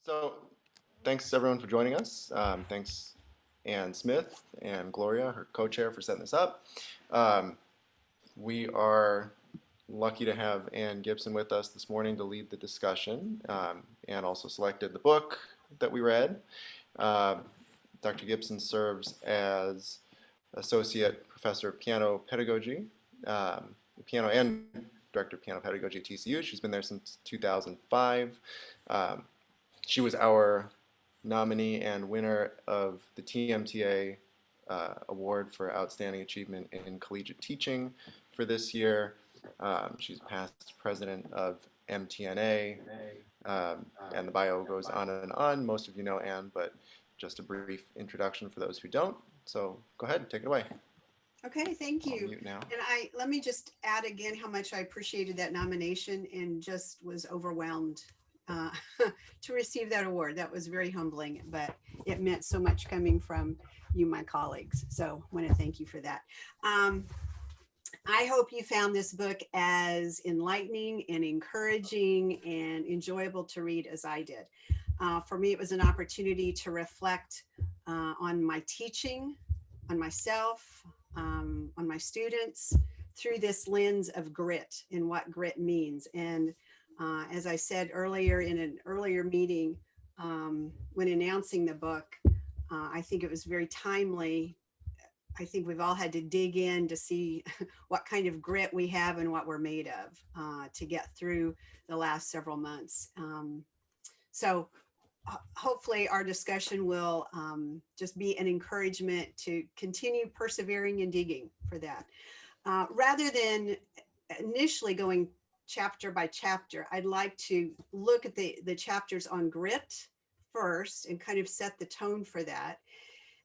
So, thanks everyone for joining us. Thanks Ann Smith and Gloria, her co-chair, for setting this up. Um, we are lucky to have Ann Gipson with us this morning to lead the discussion. Ann also selected the book that we read. Dr. Gipson serves as Associate Professor of Piano Pedagogy, piano and Director of Piano Pedagogy at TCU. She's been there since 2005. She was our nominee and winner of the TMTA Award for Outstanding Achievement in Collegiate Teaching for this year. She's past president of MTNA, and the bio goes on and on. Most of you know Ann, but just a brief introduction for those who don't. So go ahead, take it away. Okay, thank I'll you. mute now. And let me just add again how much I appreciated that nomination and just was overwhelmed uh, to receive that award. That was very humbling, but it meant so much coming from you, my colleagues. So I want to thank you for that. I hope you found this book as enlightening and encouraging and enjoyable to read as I did. For me, it was an opportunity to reflect on my teaching, on myself, on my students through this lens of grit and what grit means. And as I said earlier in an earlier meeting, when announcing the book, I think it was very timely. I think we've all had to dig in to see what kind of grit we have and what we're made of to get through the last several months. So hopefully our discussion will just be an encouragement to continue persevering and digging for that. Rather than initially going chapter by chapter, I'd like to look at the chapters on grit first and kind of set the tone for that.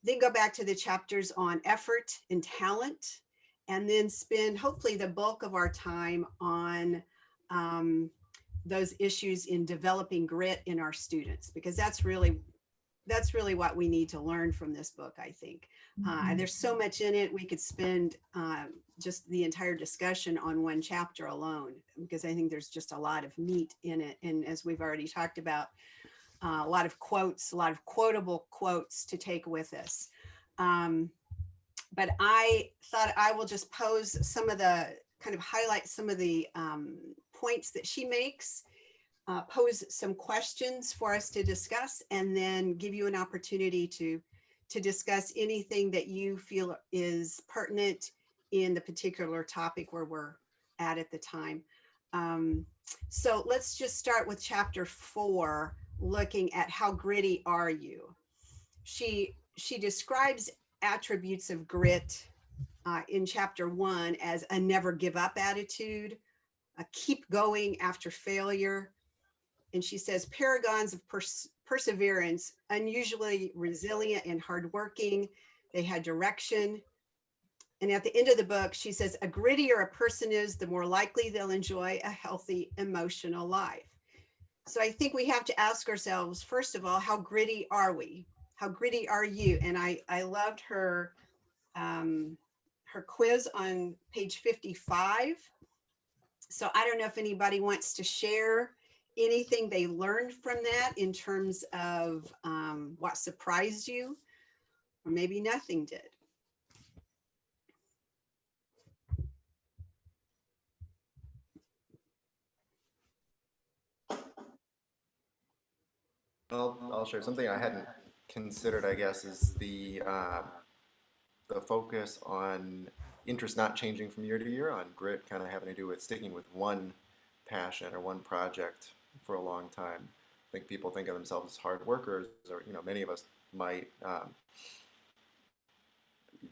Then go back to the chapters on effort and talent, and then spend hopefully the bulk of our time on those issues in developing grit in our students, because that's really what we need to learn from this book, I think. There's so much in it. We could spend just the entire discussion on one chapter alone, because I think there's just a lot of meat in it. And as we've already talked about, a lot of quotes, a lot of quotable quotes to take with us. But I thought I will just pose some of the, kind of highlight some of the points that she makes, pose some questions for us to discuss, and then give you an opportunity to discuss anything that you feel is pertinent in the particular topic where we're at the time. So let's just start with chapter 4, looking at how gritty are you. She describes attributes of grit in chapter 1 as a never give up attitude, a keep going after failure. And she says paragons of perseverance, unusually resilient and hardworking. They had direction. And at the end of the book, she says, a grittier a person is, the more likely they'll enjoy a healthy emotional life. So I think we have to ask ourselves, first of all, how gritty are we? How gritty are you? And I loved her quiz on page 55. So I don't know if anybody wants to share anything they learned from that in terms of what surprised you, or maybe nothing did. I'll share something I hadn't considered, I guess, is the focus on interest not changing from year to year, on grit kind of having to do with sticking with one passion or one project for a long time. I think people think of themselves as hard workers, or many of us might,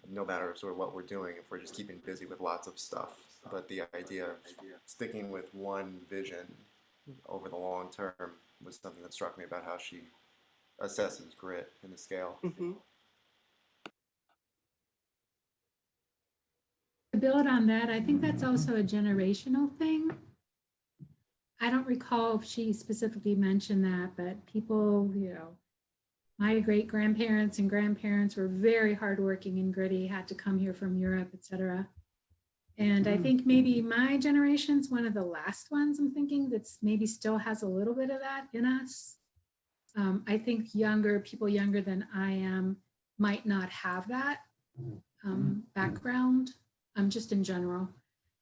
no matter sort of what we're doing, if we're just keeping busy with lots of stuff. But the idea of sticking with one vision over the long term was something that struck me about how she assesses grit in the scale. Mm-hmm. To build on that, I think that's also a generational thing. I don't recall if she specifically mentioned that, but people, my great grandparents and grandparents were very hardworking and gritty, had to come here from Europe, etc. And I think maybe my generation's one of the last ones I'm thinking that's maybe still has a little bit of that in us. I think people younger than I am might not have that background, just in general.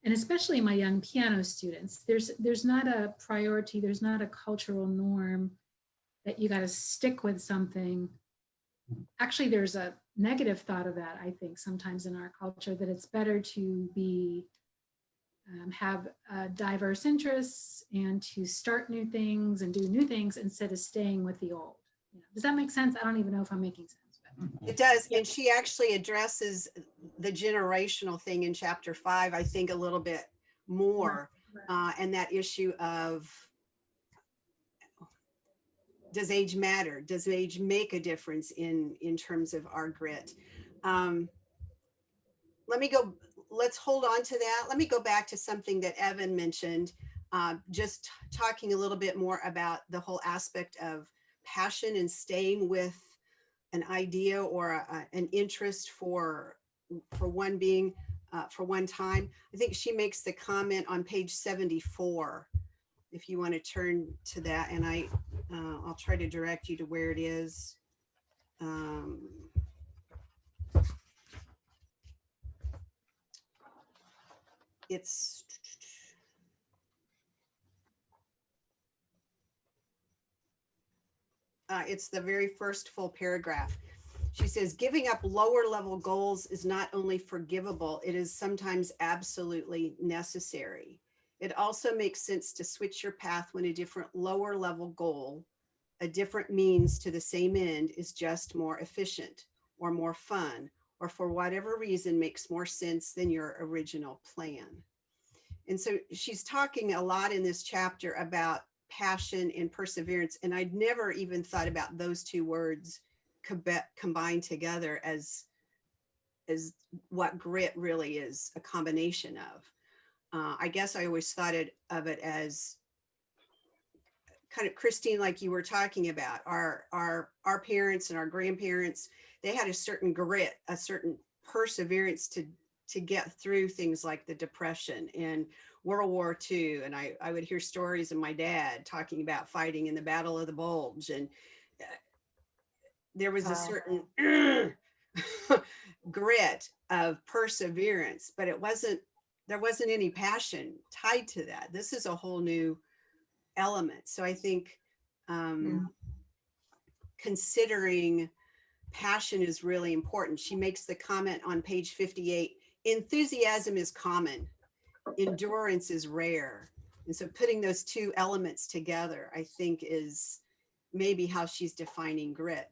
And especially my young piano students, there's not a priority, there's not a cultural norm that you got to stick with something. Actually, there's a negative thought of that, I think, sometimes in our culture, that it's better to be have diverse interests and to start new things and do new things instead of staying with the old. Does that make sense? I don't even know if I'm making sense. But. It does. And she actually addresses the generational thing in chapter 5, I think, a little bit more. And that issue of, does age matter? Does age make a difference in terms of our grit? Let's hold on to that. Let me go back to something that Evan mentioned, just talking a little bit more about the whole aspect of passion and staying with an idea or an interest for one being, for one time. I think she makes the comment on page 74, if you want to turn to that, and I'll try to direct you to where it is. It's the very first full paragraph. She says, giving up lower level goals is not only forgivable, it is sometimes absolutely necessary. It also makes sense to switch your path when a different lower level goal, a different means to the same end, is just more efficient or more fun, or for whatever reason makes more sense than your original plan. And so she's talking a lot in this chapter about passion and perseverance. And I'd never even thought about those two words combined together as what grit really is a combination of. I guess I always thought of it as kind of, Christine, like you were talking about, our parents and our grandparents, they had a certain grit, a certain perseverance to get through things like the Depression and World War II. And I would hear stories of my dad talking about fighting in the Battle of the Bulge. And there was a certain grit of perseverance, but there wasn't any passion tied to that. This is a whole new element. So I think considering passion is really important. She makes the comment on page 58, enthusiasm is common, endurance is rare. And so putting those two elements together, I think, is maybe how she's defining grit.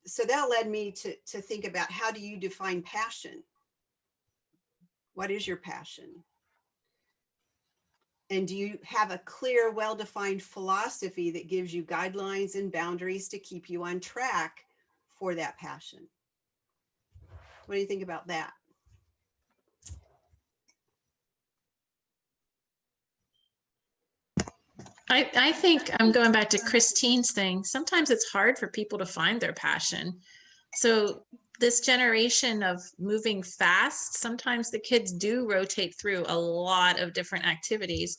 So that led me to think about, how do you define passion? What is your passion? And do you have a clear, well-defined philosophy that gives you guidelines and boundaries to keep you on track for that passion? What do you think about that? I think I'm going back to Christine's thing. Sometimes it's hard for people to find their passion. So this generation of moving fast, sometimes the kids do rotate through a lot of different activities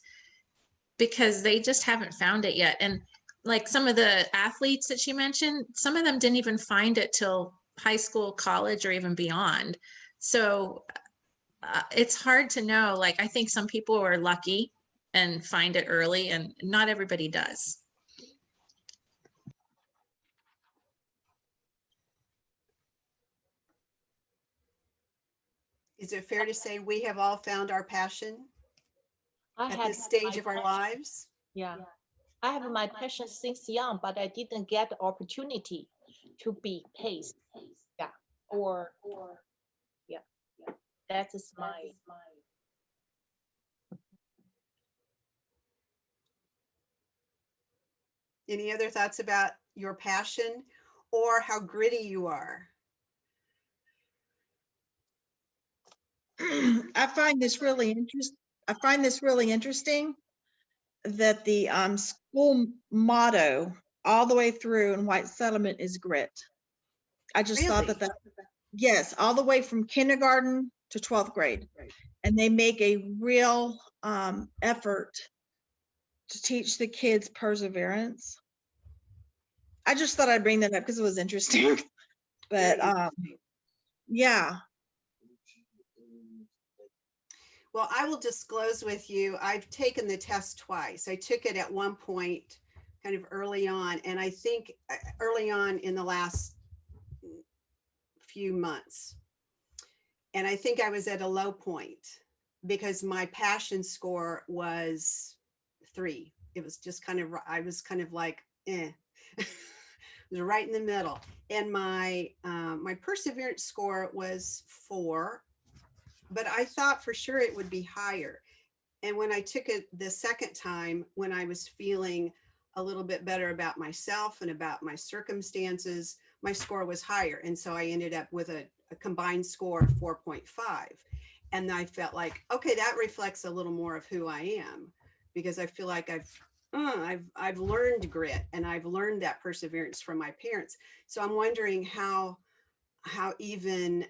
because they just haven't found it yet. And like some of the athletes that she mentioned, some of them didn't even find it till high school, college, or even beyond. So it's hard to know. Like, I think some people are lucky and find it early, and not everybody does. Is it fair to say we have all found our passion at this stage of our lives? Yeah. I have my passion since young, but I didn't get the opportunity to be paced. Yeah. Or yeah. That is my. Any other thoughts about your passion or how gritty you are? I find this really interesting that the school motto all the way through in White Settlement is grit. I just thought that yes, all the way from kindergarten to 12th grade. And they make a real effort to teach the kids perseverance. I just thought I'd bring that up because it was interesting. But Very interesting. yeah, Well, I will disclose with you, I've taken the test twice. I took it at one point kind of early on, and I think early on in the last few months. And I think I was at a low point because my passion score was 3. It was just kind of, I was kind of like, eh. It was right in the middle. And my perseverance score was 4, but I thought for sure it would be higher. And when I took it the second time, when I was feeling a little bit better about myself and about my circumstances, my score was higher. And so I ended up with a combined score of 4.5. And I felt like, okay, that reflects a little more of who I am, because I feel like I've learned grit and I've learned that perseverance from my parents. So I'm wondering how even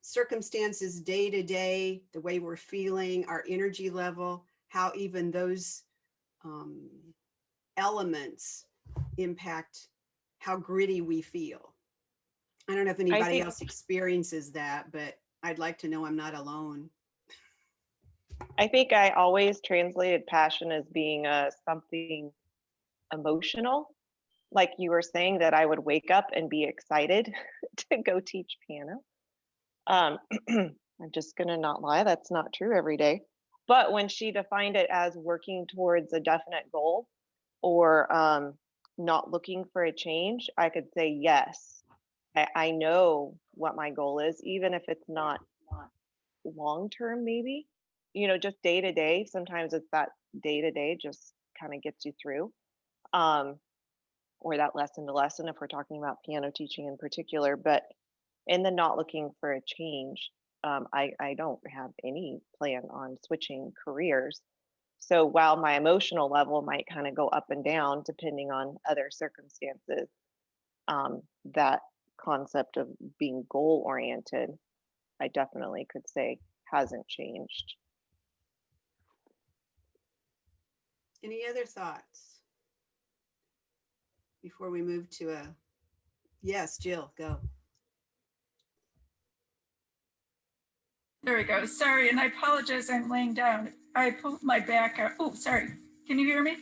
circumstances day to day, the way we're feeling, our energy level, how even those elements impact how gritty we feel. I don't know if anybody think- else experiences that, but I'd like to know I'm not alone. I think I always translated passion as being something emotional. Like you were saying, that I would wake up and be excited to go teach piano. I'm just gonna not lie, that's not true every day. But when she defined it as working towards a definite goal or not looking for a change, I could say yes. I know what my goal is, even if it's not long term, maybe. You know, just day to day. Sometimes it's that day to day just kind of gets you through. Or that lesson to lesson if we're talking about piano teaching in particular. But in the not looking for a change, I don't have any plan on switching careers. So while my emotional level might kind of go up and down depending on other circumstances, that concept of being goal oriented, I definitely could say hasn't changed. Any other thoughts before we move to a, yes, Jill, go. There we go. Sorry, and I apologize. I'm laying down. I pulled my back out. Oh, sorry. Can you hear me?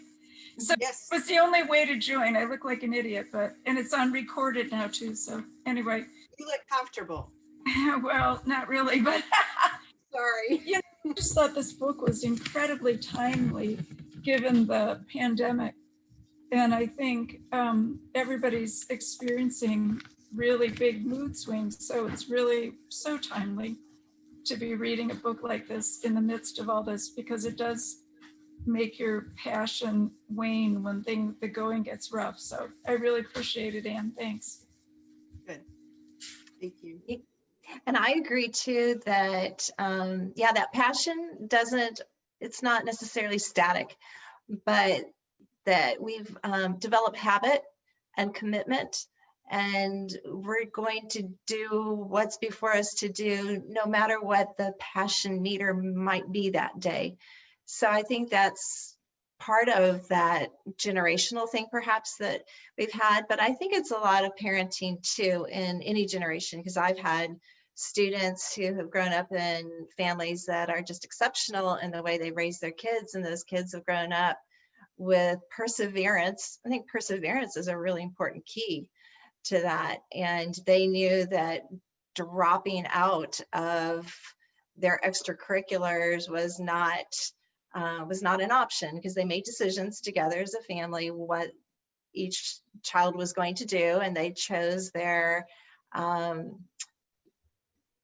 So Yes. it was the only way to join. I look like an idiot, and it's on recorded now too. So anyway, You look comfortable. well, not really, but Sorry. I just thought this book was incredibly timely given the pandemic. And I think everybody's experiencing really big mood swings. So it's really so timely to be reading a book like this in the midst of all this, because it does make your passion wane when the going gets rough. So I really appreciate it, Anne. Thanks. Good. Thank you. And I agree too that, yeah, that passion it's not necessarily static, but that we've developed habit and commitment, and we're going to do what's before us to do, no matter what the passion meter might be that day. So I think that's part of that generational thing perhaps that we've had, but I think it's a lot of parenting too in any generation, because I've had students who have grown up in families that are just exceptional in the way they raise their kids, and those kids have grown up with perseverance. I think perseverance is a really important key to that. And they knew that dropping out of their extracurriculars was not an option, because they made decisions together as a family what each child was going to do, and they chose their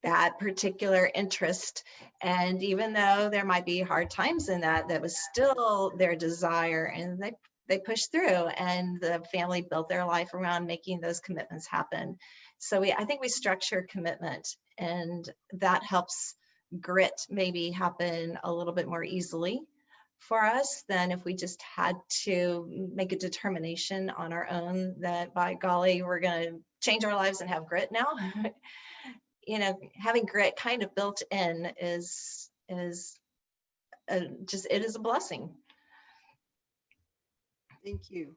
that particular interest. And even though there might be hard times in that, that was still their desire, and they pushed through, and the family built their life around making those commitments happen. So I think we structure commitment, and that helps grit maybe happen a little bit more easily for us than if we just had to make a determination on our own that, by golly, we're going to change our lives and have grit now. You know, having grit kind of built in is just, it is a blessing. Thank you.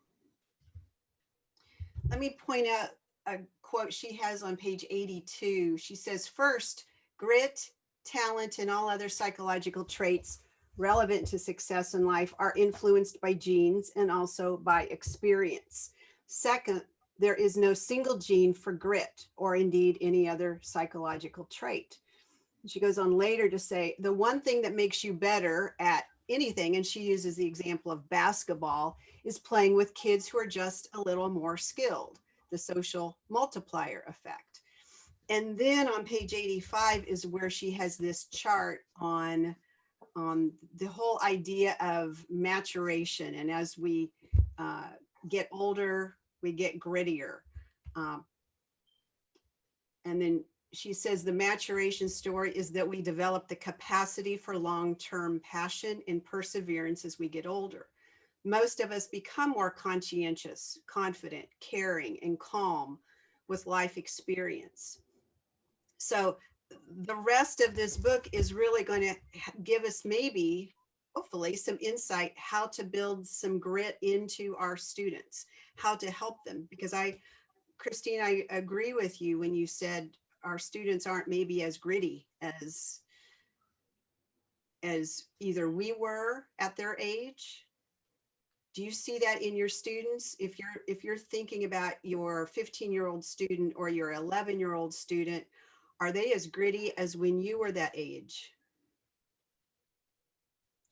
let me point out a quote she has on page 82. She says, first, grit, talent, and all other psychological traits relevant to success in life are influenced by genes and also by experience. Second, there is no single gene for grit or indeed any other psychological trait. She goes on later to say, the one thing that makes you better at anything, and she uses the example of basketball, is playing with kids who are just a little more skilled, the social multiplier effect. And then on page 85 is where she has this chart on the whole idea of maturation. And as we get older, we get grittier. Um, and then she says the maturation story is that we develop the capacity for long-term passion and perseverance as we get older. Most of us become more conscientious, confident, caring, and calm with life experience. So the rest of this book is really going to give us maybe, hopefully, some insight how to build some grit into our students, how to help them. Because Christine, I agree with you when you said our students aren't maybe as gritty as either we were at their age. Do you see that in your students? If you're thinking about your 15-year-old student or your 11-year-old student, are they as gritty as when you were that age?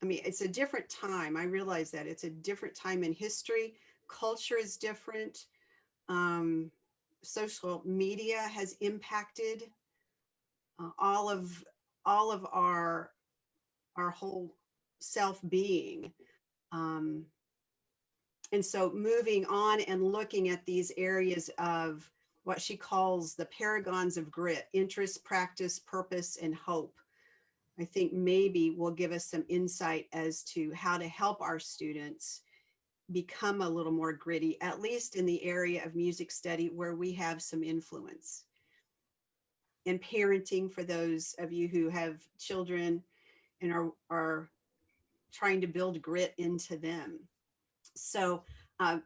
I mean, it's a different time. I realize that it's a different time in history. Culture is different. Social media has impacted all of our whole self-being. And so moving on and looking at these areas of what she calls the paragons of grit, interest, practice, purpose, and hope, I think maybe will give us some insight as to how to help our students become a little more gritty, at least in the area of music study where we have some influence. And parenting, for those of you who have children and are trying to build grit into them. So I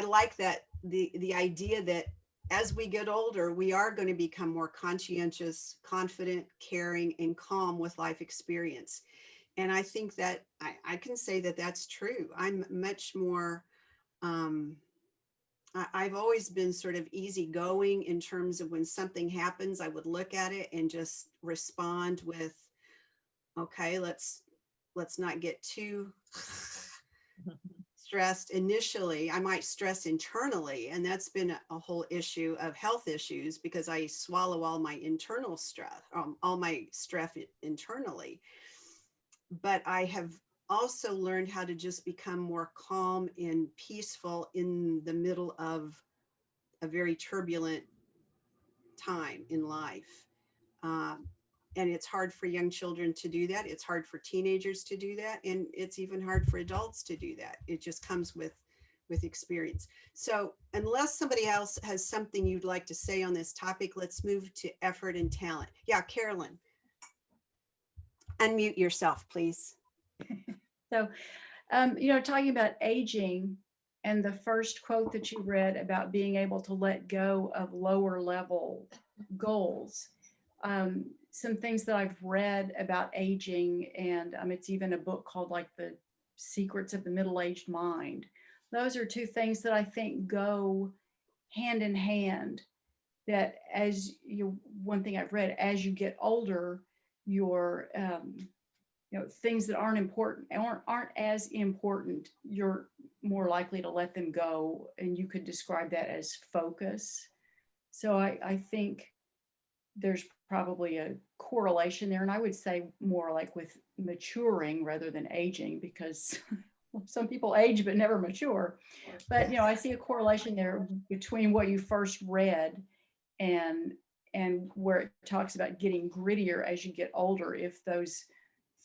like that the idea that as we get older, we are going to become more conscientious, confident, caring, and calm with life experience. And I think that I can say that that's true. I'm much more, I've always been sort of easygoing in terms of when something happens, I would look at it and just respond with, okay, let's not get too stressed initially. I might stress internally, and that's been a whole issue of health issues because I swallow all my internal stress, all my stress internally. But I have also learned how to just become more calm and peaceful in the middle of a very turbulent time in life. And it's hard for young children to do that. It's hard for teenagers to do that. And it's even hard for adults to do that. It just comes with experience. So unless somebody else has something you'd like to say on this topic, let's move to effort and talent. Yeah, Carolyn, unmute yourself, please. So, talking about aging and the first quote that you read about being able to let go of lower level goals. Some things that I've read about aging, and it's even a book called like The Secrets of the Middle-Aged Mind. Those are two things that I think go hand in hand, that one thing I've read, as you get older, your things that aren't important aren't as important, you're more likely to let them go, and you could describe that as focus. So I think there's probably a correlation there, and I would say more like with maturing rather than aging, because some people age but never mature. But I see a correlation there between what you first read and where it talks about getting grittier as you get older. If those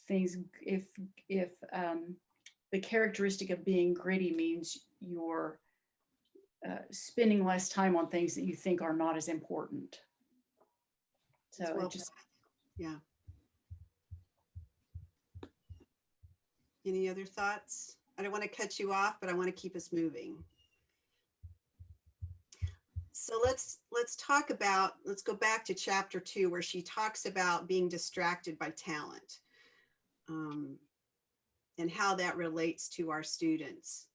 things, if the characteristic of being gritty means you're spending less time on things that you think are not as important. So well, it just, yeah. Any other thoughts? I don't want to cut you off, but I want to keep us moving. So let's talk about, let's go back to chapter 2 where she talks about being distracted by talent, and how that relates to our students.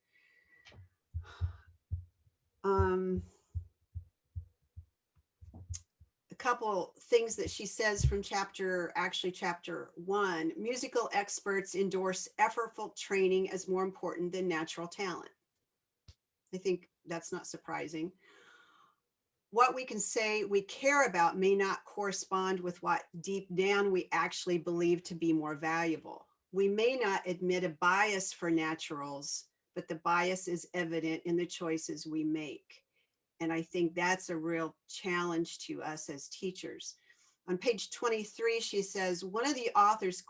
A couple things that she says from chapter 1: musical experts endorse effortful training as more important than natural talent. I think that's not surprising. What we can say we care about may not correspond with what deep down we actually believe to be more valuable. We may not admit a bias for naturals, but the bias is evident in the choices we make. And I think that's a real challenge to us as teachers. On page 23, she says, one of the authors,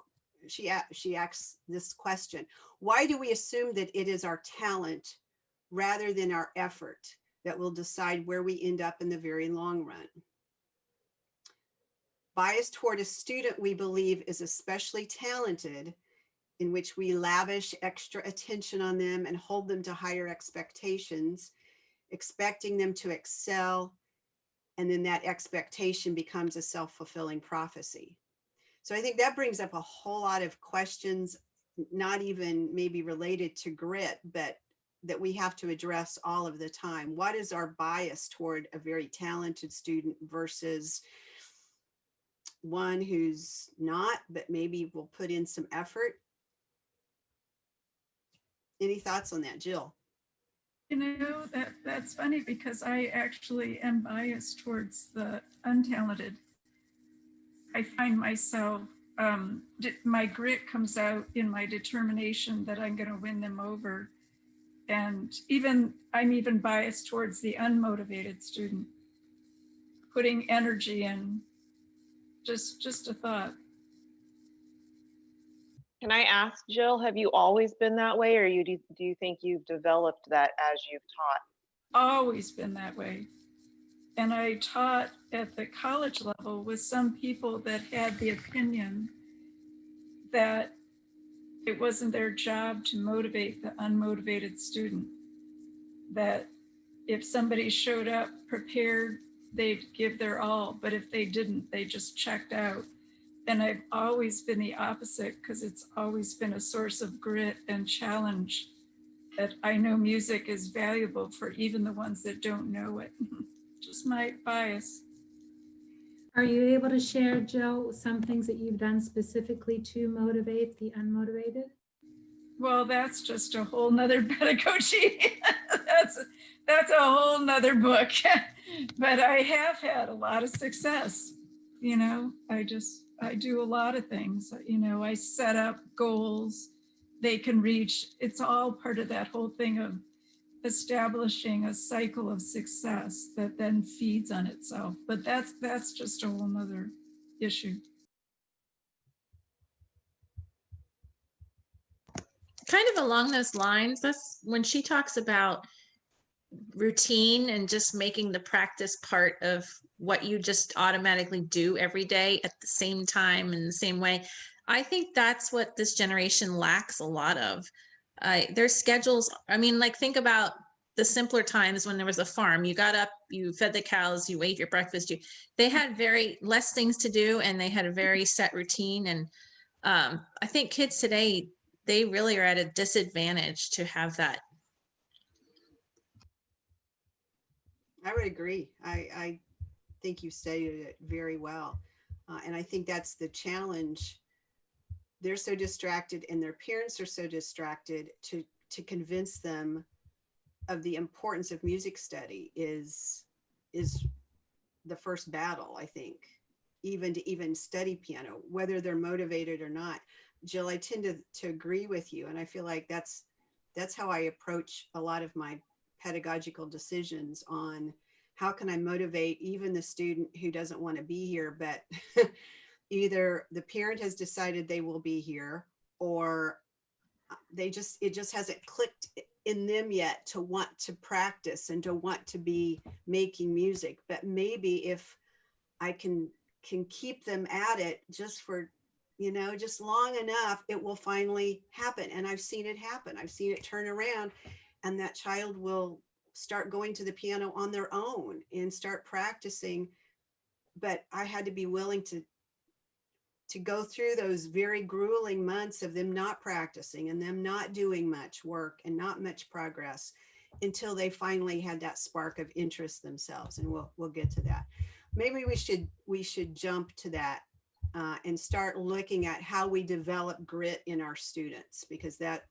she asks this question: why do we assume that it is our talent rather than our effort that will decide where we end up in the very long run? Bias toward a student we believe is especially talented, in which we lavish extra attention on them and hold them to higher expectations, expecting them to excel, and then that expectation becomes a self-fulfilling prophecy. So I think that brings up a whole lot of questions, not even maybe related to grit, but that we have to address all of the time. What is our bias toward a very talented student versus one who's not, but maybe will put in some effort? Any thoughts on that, Jill? You know, that's funny because I actually am biased towards the untalented. I find myself, my grit comes out in my determination that I'm going to win them over. And I'm even biased towards the unmotivated student, putting energy in. Just a thought. Can I ask, Jill, have you always been that way, or do you think you've developed that as you've taught? Always been that way. And I taught at the college level with some people that had the opinion that it wasn't their job to motivate the unmotivated student. That if somebody showed up prepared, they'd give their all, but if they didn't, they just checked out. And I've always been the opposite, because it's always been a source of grit and challenge, that I know music is valuable for even the ones that don't know it. Just my bias. Are you able to share, Jill, some things that you've done specifically to motivate the unmotivated? Well, that's just a whole nother pedagogy. that's a whole nother book. But I have had a lot of success. You know, I do a lot of things. You know, I set up goals they can reach. It's all part of that whole thing of establishing a cycle of success that then feeds on itself. But that's just a whole nother issue. Kind of along those lines, that's when she talks about routine and just making the practice part of what you just automatically do every day at the same time in the same way. I think that's what this generation lacks a lot of. Their schedules, I mean, like, think about the simpler times when there was a farm. You got up, you fed the cows, you ate your breakfast. They had very less things to do, and they had a very set routine. And I think kids today, they really are at a disadvantage to have that. I would agree. I think you stated it very well. And I think that's the challenge. They're so distracted, and their parents are so distracted to convince them of the importance of music study is the first battle, I think, even to study piano, whether they're motivated or not. Jill, I tend to agree with you. And I feel like that's how I approach a lot of my pedagogical decisions on how can I motivate even the student who doesn't want to be here, but either the parent has decided they will be here, or it just hasn't clicked in them yet to want to practice and to want to be making music. But maybe if I can keep them at it just for, just long enough, it will finally happen. And I've seen it happen. I've seen it turn around, and that child will start going to the piano on their own and start practicing. But I had to be willing to go through those very grueling months of them not practicing and them not doing much work and not much progress until they finally had that spark of interest themselves. And we'll get to that. Maybe we should jump to that and start looking at how we develop grit in our students, because that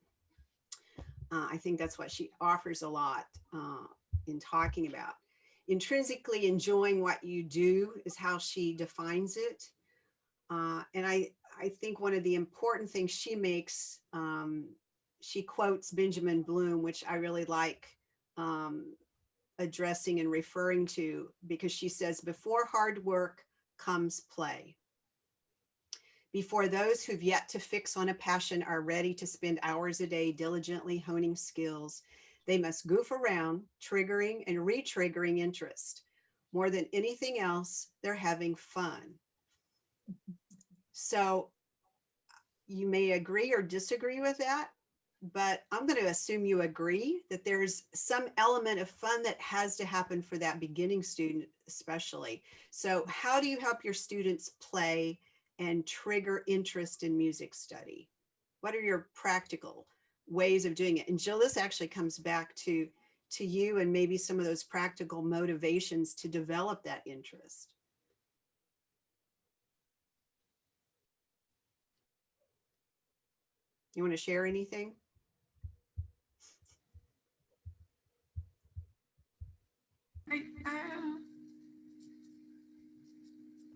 I think that's what she offers a lot in talking about. Intrinsically enjoying what you do is how she defines it. And I think one of the important things she makes, she quotes Benjamin Bloom, which I really like addressing and referring to, because she says, before hard work comes play. Before those who've yet to fix on a passion are ready to spend hours a day diligently honing skills, they must goof around, triggering and re-triggering interest. More than anything else, they're having fun. So you may agree or disagree with that, but I'm going to assume you agree that there's some element of fun that has to happen for that beginning student, especially. So how do you help your students play and trigger interest in music study? What are your practical ways of doing it? And Jill, this actually comes back to you and maybe some of those practical motivations to develop that interest. You want to share anything?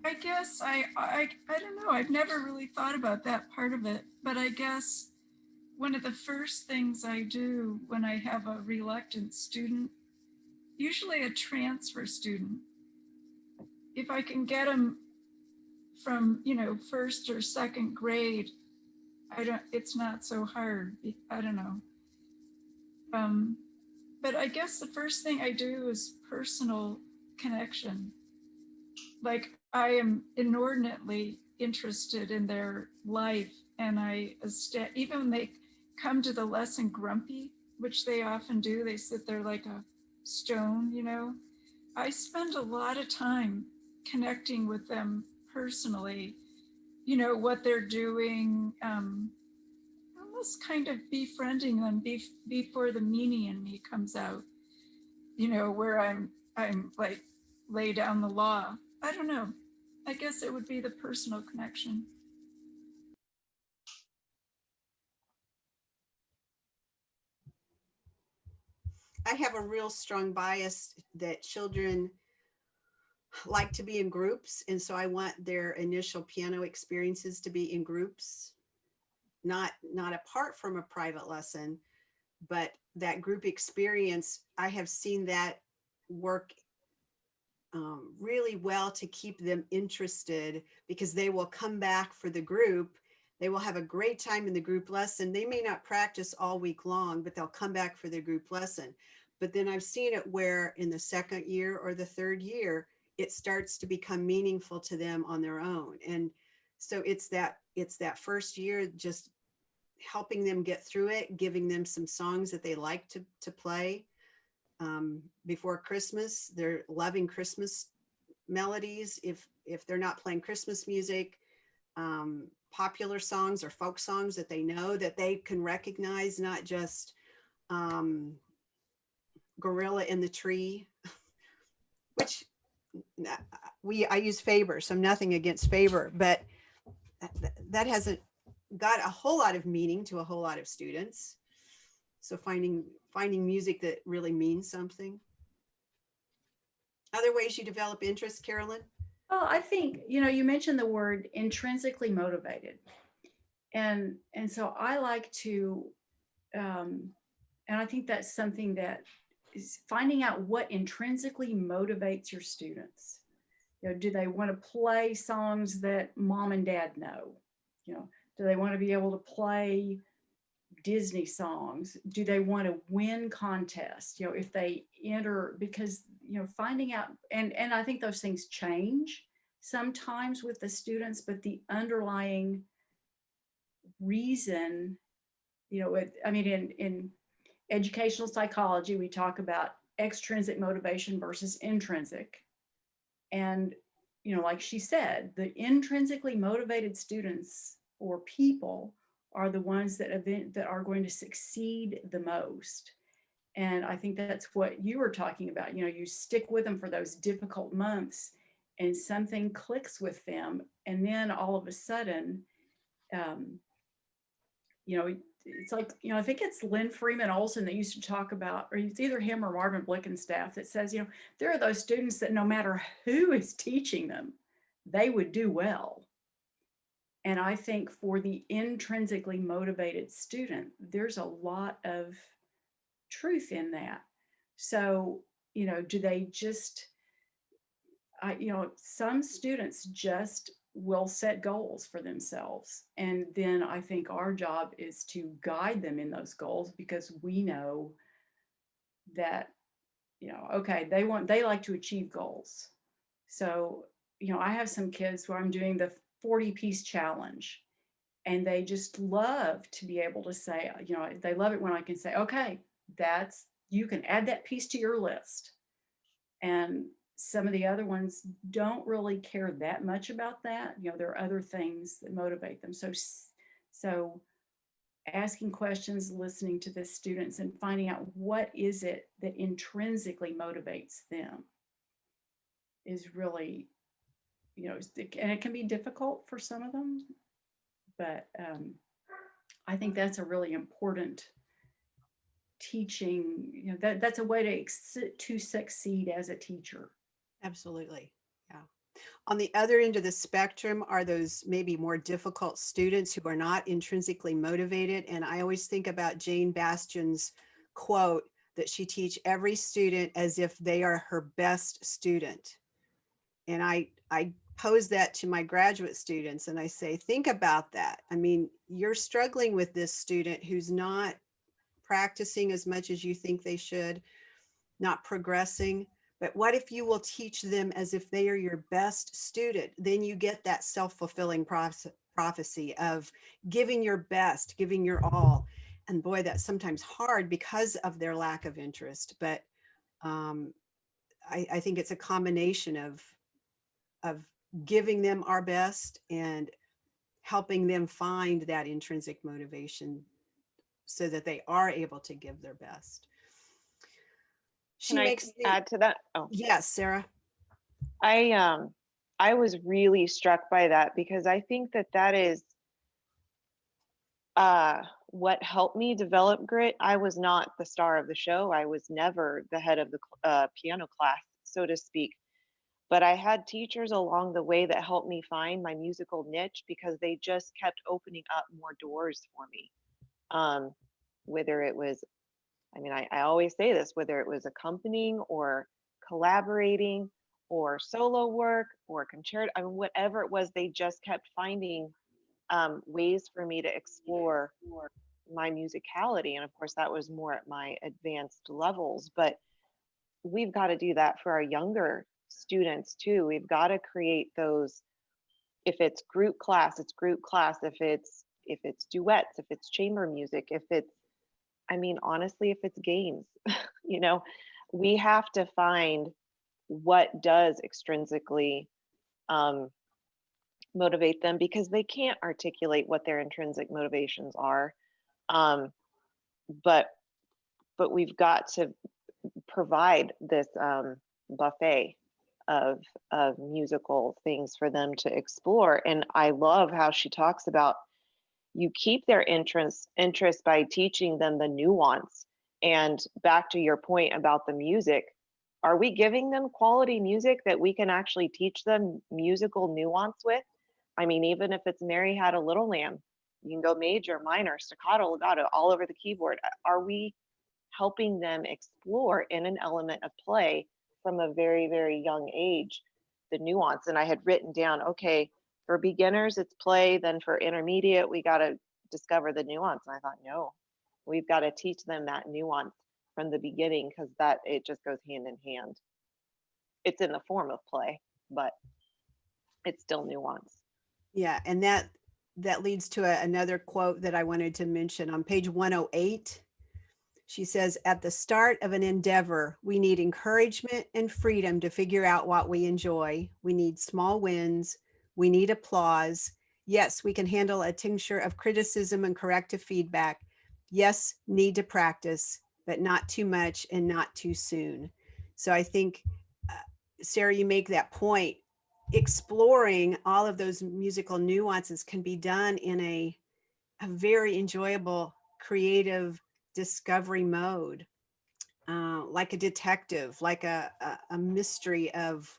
I guess I don't know. I've never really thought about that part of it, but I guess one of the first things I do when I have a reluctant student, usually a transfer student, if I can get them from, you know, first or second grade, it's not so hard. I don't know. But I guess the first thing I do is personal connection. Like, I am inordinately interested in their life, and even when they come to the lesson grumpy, which they often do, they sit there like a stone, you know. I spend a lot of time connecting with them personally, you know, what they're doing, almost kind of befriending them before the meanie in me comes out, you know, where I'm like, lay down the law. I don't know. I guess it would be the personal connection. I have a real strong bias that children like to be in groups. And so I want their initial piano experiences to be in groups, not apart from a private lesson, but that group experience. I have seen that work really well to keep them interested, because they will come back for the group. They will have a great time in the group lesson. They may not practice all week long, but they'll come back for their group lesson. But then I've seen it where in the second year or the third year, it starts to become meaningful to them on their own. And so it's that first year, just helping them get through it, giving them some songs that they like to play. Before Christmas, they're loving Christmas melodies. If they're not playing Christmas music, popular songs or folk songs that they know, that they can recognize, not just Gorilla in the Tree, which I use Faber, so nothing against Faber, but that hasn't got a whole lot of meaning to a whole lot of students. So finding music that really means something. Other ways you develop interest, Carolyn? Well, I think, you know, you mentioned the word intrinsically motivated. And so I like to, and I think that's something that is finding out what intrinsically motivates your students. You know, do they want to play songs that mom and dad know? You know, do they want to be able to play Disney songs? Do they want to win contests? You know, if they enter, because, you know, finding out, and I think those things change sometimes with the students, but the underlying reason, you know, I mean, in educational psychology, we talk about extrinsic motivation versus intrinsic. And, like she said, the intrinsically motivated students or people are the ones that are going to succeed the most. And I think that's what you were talking about. You stick with them for those difficult months and something clicks with them. And then all of a sudden, it's like, I think it's Lynn Freeman Olson that used to talk about, or it's either him or Marvin Blickenstaff that says, there are those students that no matter who is teaching them, they would do well. And I think for the intrinsically motivated student, there's a lot of truth in that. So, do they just, some students just will set goals for themselves. And then I think our job is to guide them in those goals, because we know that, okay, they like to achieve goals. So, I have some kids where I'm doing the 40-piece challenge, and they just love to be able to say, they love it when I can say, okay, you can add that piece to your list. And some of the other ones don't really care that much about that. There are other things that motivate them. So asking questions, listening to the students, and finding out what is it that intrinsically motivates them is really, and it can be difficult for some of them, but I think that's a really important teaching, that's a way to succeed as a teacher. Absolutely. Yeah. On the other end of the spectrum are those maybe more difficult students who are not intrinsically motivated. And I always think about Jane Bastion's quote that she teach every student as if they are her best student. And I pose that to my graduate students and I say, think about that. I mean, you're struggling with this student who's not practicing as much as you think they should, not progressing. But what if you will teach them as if they are your best student? Then you get that self-fulfilling prophecy of giving your best, giving your all. And boy, that's sometimes hard because of their lack of interest. But I think it's a combination of giving them our best and helping them find that intrinsic motivation so that they are able to give their best. Can I add to that? Oh, yes, Sarah. I was really struck by that, because I think that is what helped me develop grit. I was not the star of the show. I was never the head of the piano class, so to speak. But I had teachers along the way that helped me find my musical niche, because they just kept opening up more doors for me. Whether it was, I always say this, whether it was accompanying or collaborating or solo work or concerto, whatever it was, they just kept finding ways for me to explore my musicality. And of course, that was more at my advanced levels. But we've got to do that for our younger students too. We've got to create those. If it's group class, it's group class. If it's duets, if it's chamber music, if it's, honestly, if it's games, we have to find what does extrinsically motivate them, because they can't articulate what their intrinsic motivations are. But we've got to provide this buffet of musical things for them to explore. And I love how she talks about, you keep their interest by teaching them the nuance. And back to your point about the music, are we giving them quality music that we can actually teach them musical nuance with? Even if it's Mary Had a Little Lamb, you can go major, minor, staccato, legato, all over the keyboard. Are we helping them explore in an element of play from a very, very young age, the nuance? And I had written down, okay, for beginners, it's play. Then for intermediate, we got to discover the nuance. And I thought, no, we've got to teach them that nuance from the beginning, because it just goes hand in hand. It's in the form of play, but it's still nuance. Yeah, and that leads to another quote that I wanted to mention on page 108. She says, at the start of an endeavor, we need encouragement and freedom to figure out what we enjoy. We need small wins. We need applause. Yes, we can handle a tincture of criticism and corrective feedback. Yes, need to practice, but not too much and not too soon. So I think, Sarah, you make that point. Exploring all of those musical nuances can be done in a very enjoyable, creative discovery mode, like a detective, like a mystery of,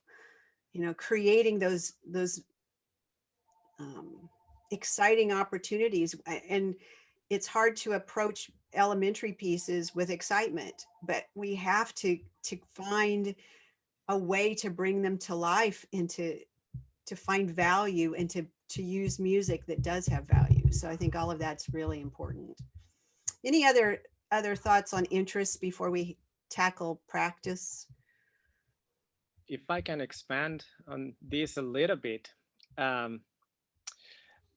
creating those exciting opportunities. And it's hard to approach elementary pieces with excitement, but we have to find a way to bring them to life and to find value and to use music that does have value. So I think all of that's really important. Any other thoughts on interests before we tackle practice? If I can expand on this a little bit, um,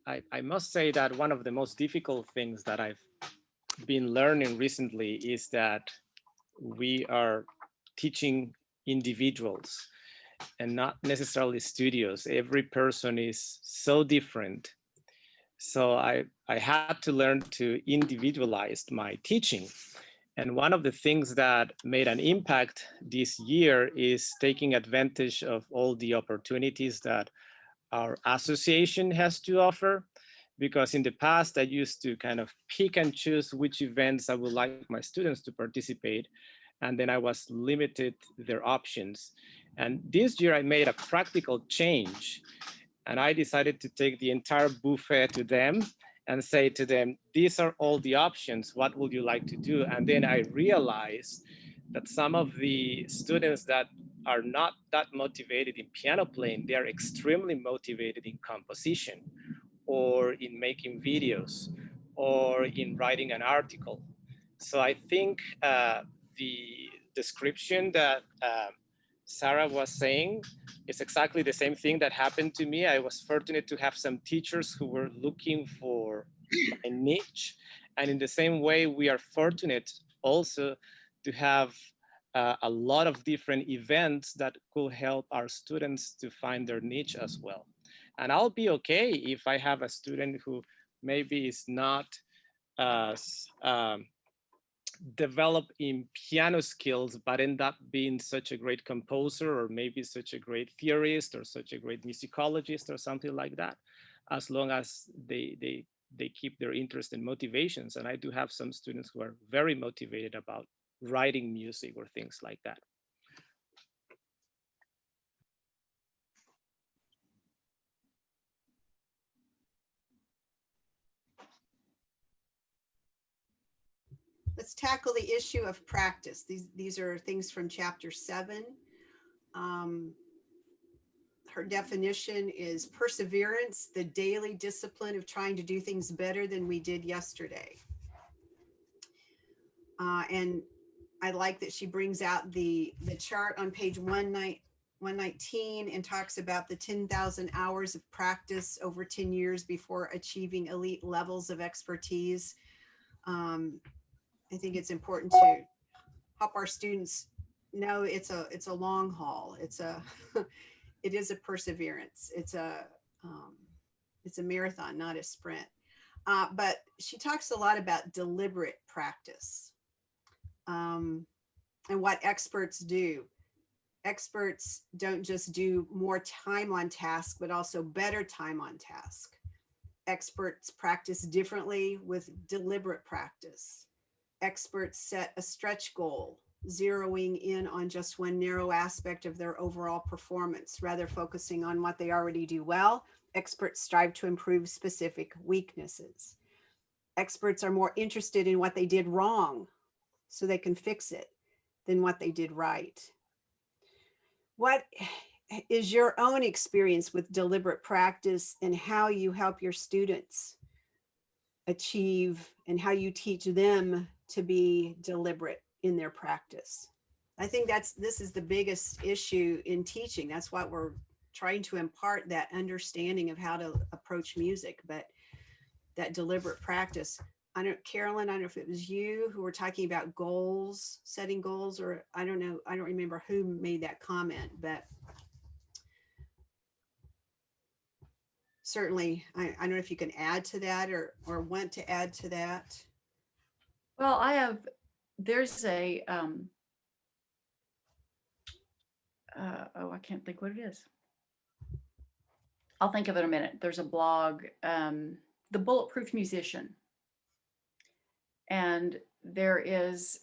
I must say that one of the most difficult things that I've been learning recently is that we are teaching individuals and not necessarily studios. Every person is so different. So I had to learn to individualize my teaching. And one of the things that made an impact this year is taking advantage of all the opportunities that our association has to offer. Because in the past, I used to kind of pick and choose which events I would like my students to participate. And then I was limited their options. And this year I made a practical change. And I decided to take the entire buffet to them and say to them, these are all the options. What would you like to do? And then I realized that some of the students that are not that motivated in piano playing, they are extremely motivated in composition or in making videos or in writing an article. So I think the description that Sarah was saying is exactly the same thing that happened to me. I was fortunate to have some teachers who were looking for my niche. And in the same way, we are fortunate also to have a lot of different events that could help our students to find their niche as well. And I'll be okay if I have a student who maybe is not as developed in piano skills, but end up being such a great composer or maybe such a great theorist or such a great musicologist or something like that, as long as they keep their interest and motivations. And I do have some students who are very motivated about writing music or things like that. Let's tackle the issue of practice. These are things from chapter 7. Her definition is perseverance, the daily discipline of trying to do things better than we did yesterday. And I like that she brings out the chart on page 119 and talks about the 10,000 hours of practice over 10 years before achieving elite levels of expertise. I think it's important to help our students know it's a long haul. It is a perseverance. It's a marathon, not a sprint. But she talks a lot about deliberate practice and what experts do. Experts don't just do more time on task, but also better time on task. Experts practice differently with deliberate practice. Experts set a stretch goal, zeroing in on just one narrow aspect of their overall performance, rather focusing on what they already do well. Experts strive to improve specific weaknesses. Experts are more interested in what they did wrong so they can fix it than what they did right. What is your own experience with deliberate practice and how you help your students achieve and how you teach them to be deliberate in their practice? I think this is the biggest issue in teaching. That's what we're trying to impart, that understanding of how to approach music, but that deliberate practice. I don't, Carolyn, I don't know if it was you who were talking about goals, setting goals, or I don't know. I don't remember who made that comment, but certainly, I don't know if you can add to that or want to add to that. Well, there's a, oh, I can't think what it is. I'll think of it in a minute. There's a blog, The Bulletproof Musician. And there is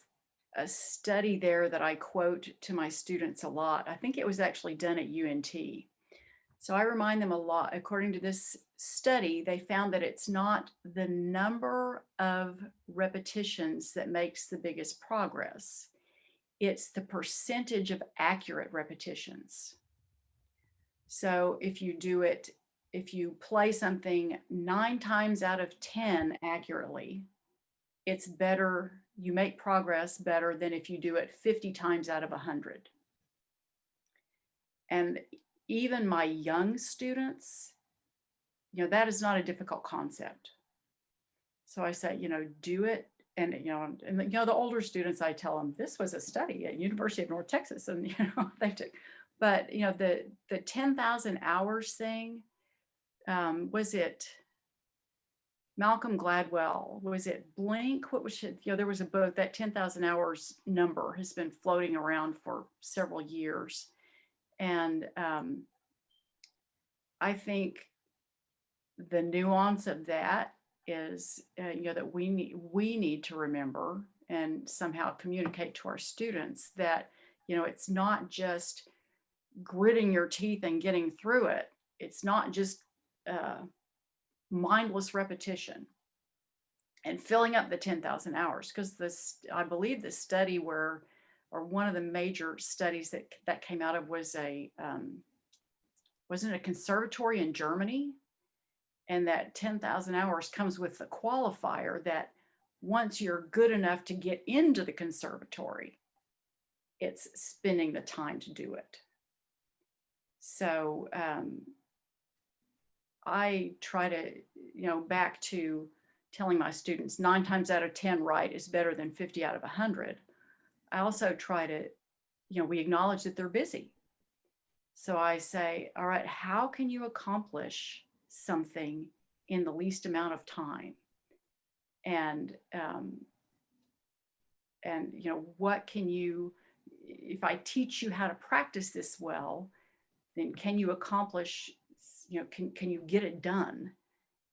a study there that I quote to my students a lot. I think it was actually done at UNT. So I remind them a lot. According to this study, they found that it's not the number of repetitions that makes the biggest progress. It's the percentage of accurate repetitions. So if you play something 9 times out of 10 accurately, it's better, you make progress better than if you do it 50 times out of 100. And even my young students, that is not a difficult concept. So I say, do it. And, the older students, I tell them, this was a study at University of North Texas. And, they took, but, the 10,000 hours thing, was it Malcolm Gladwell? Was it Blink? What was it? There was a book, that 10,000 hours number has been floating around for several years. And I think the nuance of that is, that we need to remember and somehow communicate to our students that, it's not just gritting your teeth and getting through it. It's not just mindless repetition and filling up the 10,000 hours. Because I believe the study or one of the major studies that came out of was wasn't it a conservatory in Germany? And that 10,000 hours comes with the qualifier that once you're good enough to get into the conservatory, it's spending the time to do it. So I try to, back to telling my students 9 times out of 10 right is better than 50 out of 100. I also try to, we acknowledge that they're busy. So I say, all right, how can you accomplish something in the least amount of time? And what can you, if I teach you how to practice this well, then can you accomplish, can you get it done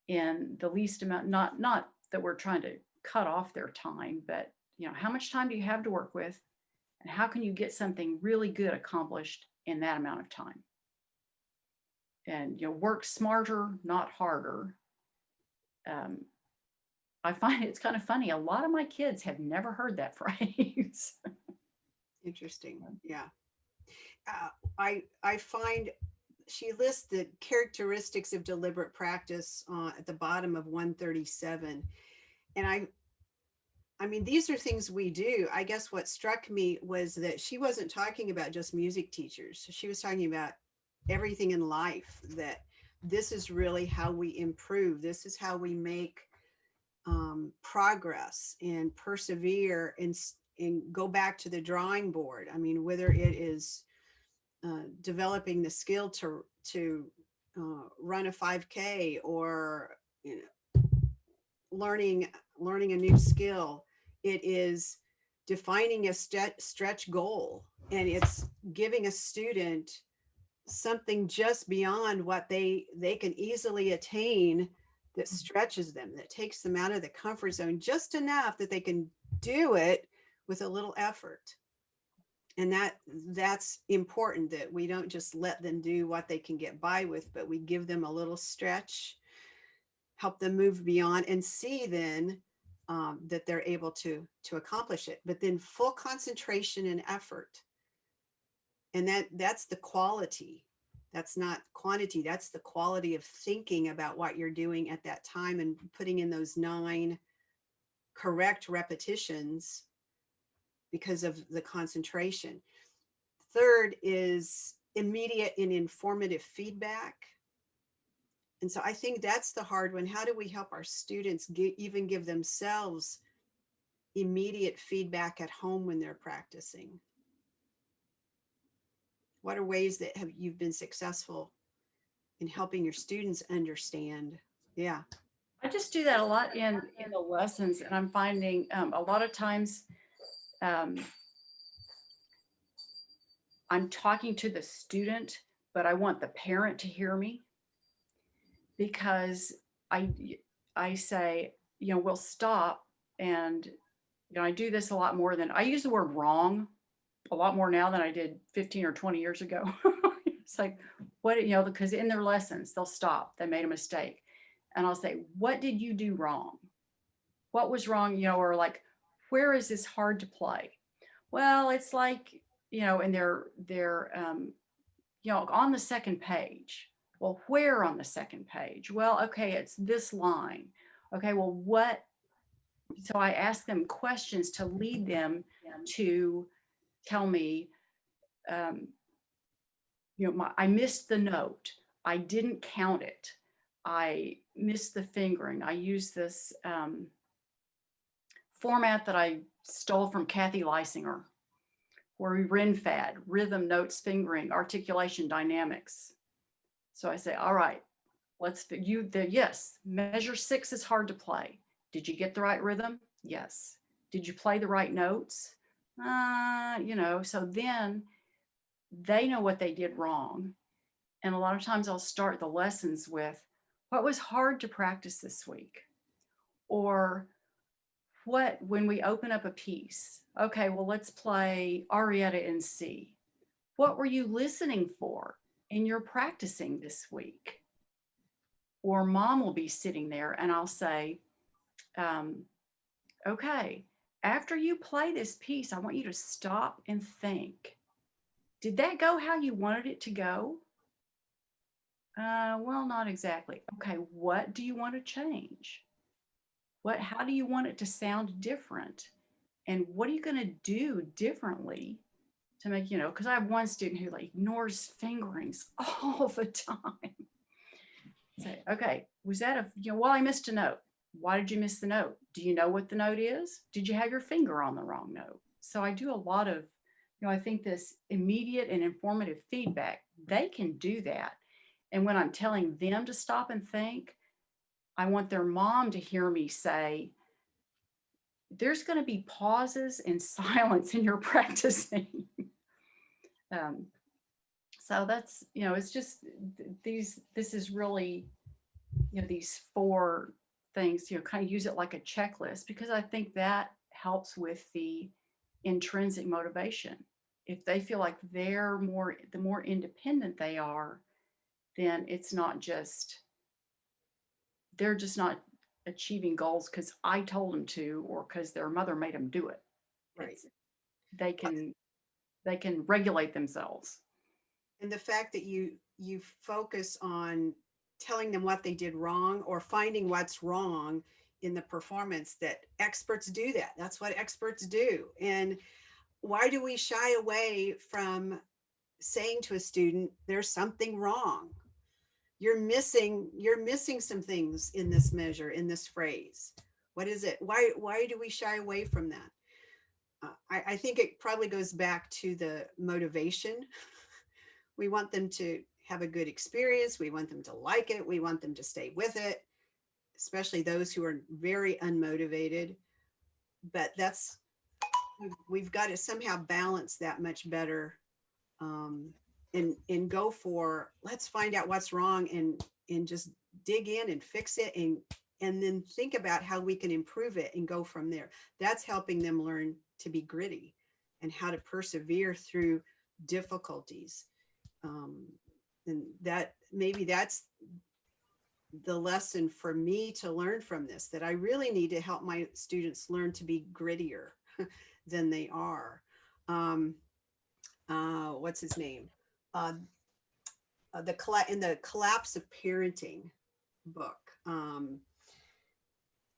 in the least amount, not that we're trying to cut off their time, but how much time do you have to work with, and how can you get something really good accomplished in that amount of time? And work smarter, not harder. I find it's kind of funny. A lot of my kids have never heard that phrase. Interesting. Yeah. I find she lists the characteristics of deliberate practice at the bottom of 137. And I mean, these are things we do. I guess what struck me was that she wasn't talking about just music teachers. She was talking about everything in life, that this is really how we improve. This is how we make progress and persevere and go back to the drawing board. I mean, whether it is developing the skill to run a 5K or learning a new skill, it is defining a stretch goal, and it's giving a student something just beyond what they can easily attain, that stretches them, that takes them out of the comfort zone just enough that they can do it with a little effort. And that's important, that we don't just let them do what they can get by with, but we give them a little stretch, help them move beyond, and see then that they're able to accomplish it. But then full concentration and effort. And that's the quality. That's not quantity. That's the quality of thinking about what you're doing at that time and putting in those 9 correct repetitions because of the concentration. Third is immediate and informative feedback. And so I think that's the hard one. How do we help our students even give themselves immediate feedback at home when they're practicing? What are ways that you've been successful in helping your students understand? Yeah. I just do that a lot in the lessons, and I'm finding a lot of times um, I'm talking to the student, but I want the parent to hear me, because I say, you know, we'll stop, and you know, I do this a lot more than I use the word wrong a lot more now than I did 15 or 20 years ago. It's like, what, you know, because in their lessons, they'll stop, they made a mistake. And I'll say, what did you do wrong? What was wrong? You know, or like, where is this hard to play? Well, it's like, you know, and they're you know, on the second page. Well, where on the second page? Well, okay, it's this line. Okay, well, what? So I ask them questions to lead them to tell me, you know, I missed the note. I didn't count it. I missed the fingering. I used this format that I stole from Kathy Leisinger, where we RINFAD, rhythm, notes, fingering, articulation, dynamics. So I say, all right, yes, measure 6 is hard to play. Did you get the right rhythm? Yes. Did you play the right notes? You know, so then they know what they did wrong. And a lot of times I'll start the lessons with, what was hard to practice this week? Or when we open up a piece, okay, well, let's play Arietta in C. What were you listening for in your practicing this week? Or mom will be sitting there and I'll say, okay, after you play this piece, I want you to stop and think, did that go how you wanted it to go? Well, not exactly. Okay, what do you want to change? How do you want it to sound different? And what are you going to do differently to make, you know, because I have one student who like ignores fingerings all the time. Say, okay, was that you know, well, I missed a note. Why did you miss the note? Do you know what the note is? Did you have your finger on the wrong note? So I do a lot of, you know, I think this immediate and informative feedback, they can do that. And when I'm telling them to stop and think, I want their mom to hear me say, there's going to be pauses and silence in your practicing. So that's, you know, it's just this is really, you know, these 4 things, you know, kind of use it like a checklist, because I think that helps with the intrinsic motivation. If they feel like the more independent they are, then it's not just, they're just not achieving goals because I told them to, or because their mother made them do it. Right. They can regulate themselves. And the fact that you focus on telling them what they did wrong or finding what's wrong in the performance, that experts do that. That's what experts do. And why do we shy away from saying to a student, there's something wrong? You're missing some things in this measure, in this phrase. What is it? Why do we shy away from that? I think it probably goes back to the motivation. We want them to have a good experience. We want them to like it. We want them to stay with it, especially those who are very unmotivated. But we've got to somehow balance that much better, and go for, let's find out what's wrong and just dig in and fix it, and then think about how we can improve it and go from there. That's helping them learn to be gritty and how to persevere through difficulties. And that's the lesson for me to learn from this, that I really need to help my students learn to be grittier than they are. What's his name? In the Collapse of Parenting book,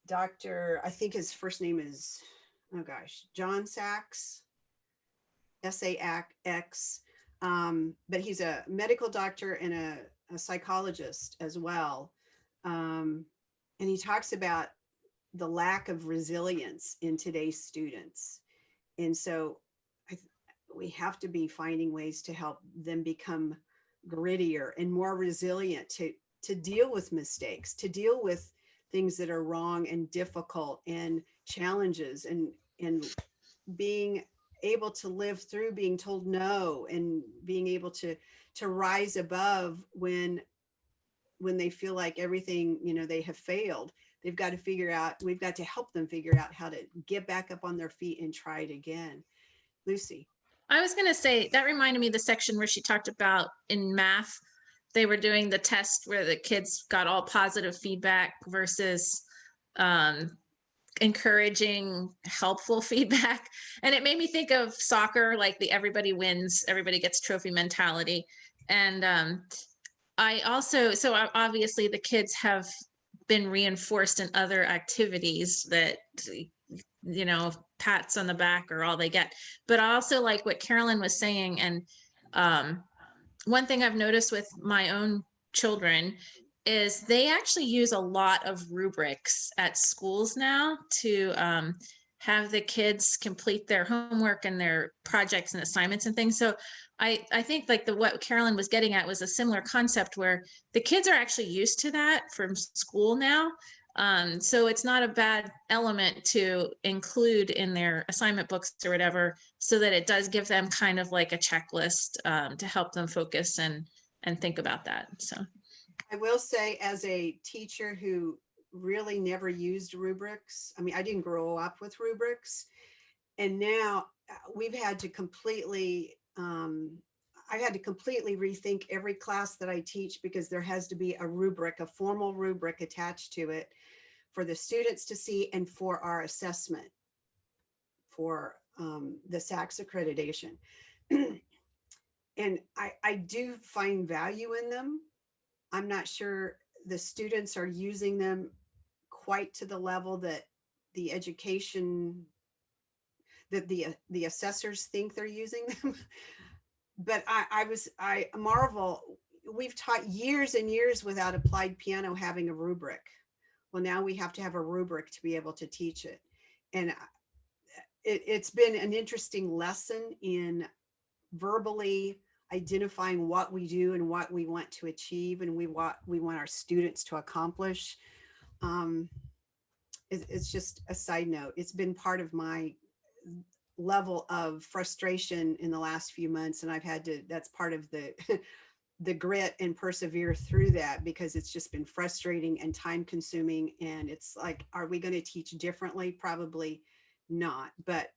Dr. I think his first name is, oh gosh, John Sachs, S-A-X. But he's a medical doctor and a psychologist as well. And he talks about the lack of resilience in today's students. And so we have to be finding ways to help them become grittier and more resilient to deal with mistakes, to deal with things that are wrong and difficult and challenges, and being able to live through being told no, and being able to rise above when they feel like everything, they have failed. They've got to figure out, we've got to help them figure out how to get back up on their feet and try it again. Lucy. I was going to say that reminded me of the section where she talked about in math, they were doing the test where the kids got all positive feedback versus encouraging, helpful feedback. And it made me think of soccer, like the everybody wins, everybody gets trophy mentality. And I also, so obviously the kids have been reinforced in other activities that, pats on the back are all they get. But I also like what Carolyn was saying. And one thing I've noticed with my own children is they actually use a lot of rubrics at schools now to have the kids complete their homework and their projects and assignments and things. So I think like what Carolyn was getting at was a similar concept where the kids are actually used to that from school now. So it's not a bad element to include in their assignment books or whatever, so that it does give them kind of like a checklist to help them focus and think about that. So I will say, as a teacher who really never used rubrics, I mean, I didn't grow up with rubrics, and now we've had to completely, I had to completely rethink every class that I teach, because there has to be a rubric, a formal rubric attached to it for the students to see, and for our assessment for the SACS accreditation. And I do find value in them. I'm not sure the students are using them quite to the level that the education, that the assessors think they're using them. But I marvel, we've taught years and years without applied piano having a rubric. Well, now we have to have a rubric to be able to teach it. And it's been an interesting lesson in verbally identifying what we do and what we want to achieve, and we want our students to accomplish. It's just a side note. It's been part of my level of frustration in the last few months, and I've had to, that's part of the the grit and persevere through that, because it's just been frustrating and time consuming. And it's like, are we going to teach differently? Probably not, but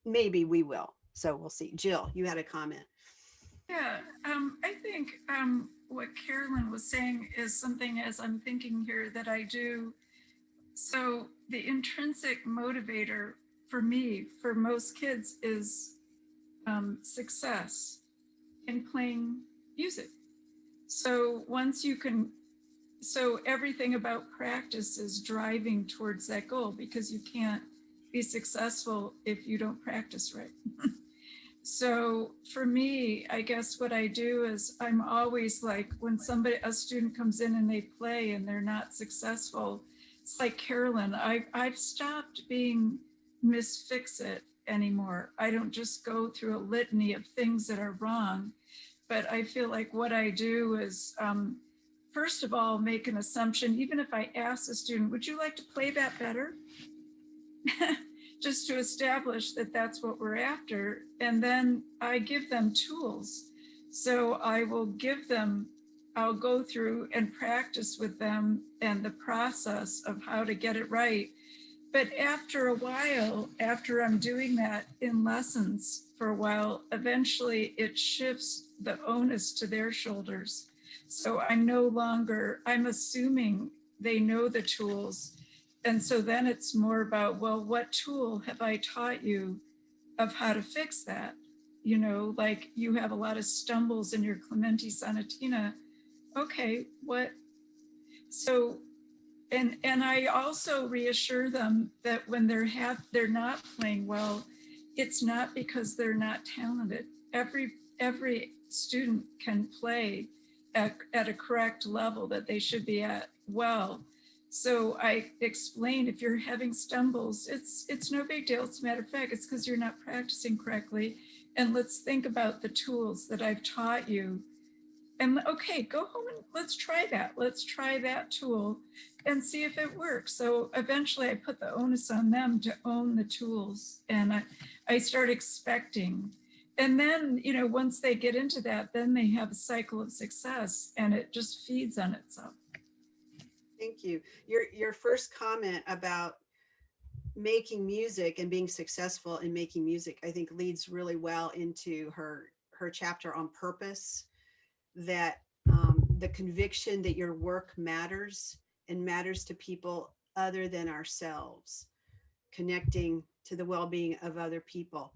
maybe we will. So we'll see. Jill, you had a comment. Yeah, I think what Carolyn was saying is something, as I'm thinking here, that I do. So the intrinsic motivator for me, for most kids, is success in playing music. So once you can, so everything about practice is driving towards that goal, because you can't be successful if you don't practice right. So for me, I guess what I do is I'm always like, when a student comes in and they play and they're not successful, it's like Carolyn, I've stopped being Miss Fix-It anymore. I don't just go through a litany of things that are wrong, but I feel like what I do is, first of all, make an assumption. Even if I ask a student, would you like to play that better? Just to establish that that's what we're after. And then I give them tools. So I will give them, I'll go through and practice with them and the process of how to get it right. But after a while, after I'm doing that in lessons for a while, eventually it shifts the onus to their shoulders. So I'm assuming they know the tools. And so then it's more about, well, what tool have I taught you of how to fix that? Like you have a lot of stumbles in your Clementi Sonatina. Okay, what? So, and I also reassure them that when they're not playing well, it's not because they're not talented. Every student can play. at a correct level that they should be at well. So I explained, if you're having stumbles, it's no big deal. As a matter of fact, it's because you're not practicing correctly. And let's think about the tools that I've taught you. And okay, go home and let's try that. Let's try that tool and see if it works. So eventually I put the onus on them to own the tools. And I start expecting. And then, you know, once they get into that, then they have a cycle of success and it just feeds on itself. Thank you. Your first comment about making music and being successful in making music, I think leads really well into her chapter on purpose, that the conviction that your work matters and matters to people other than ourselves, connecting to the well-being of other people.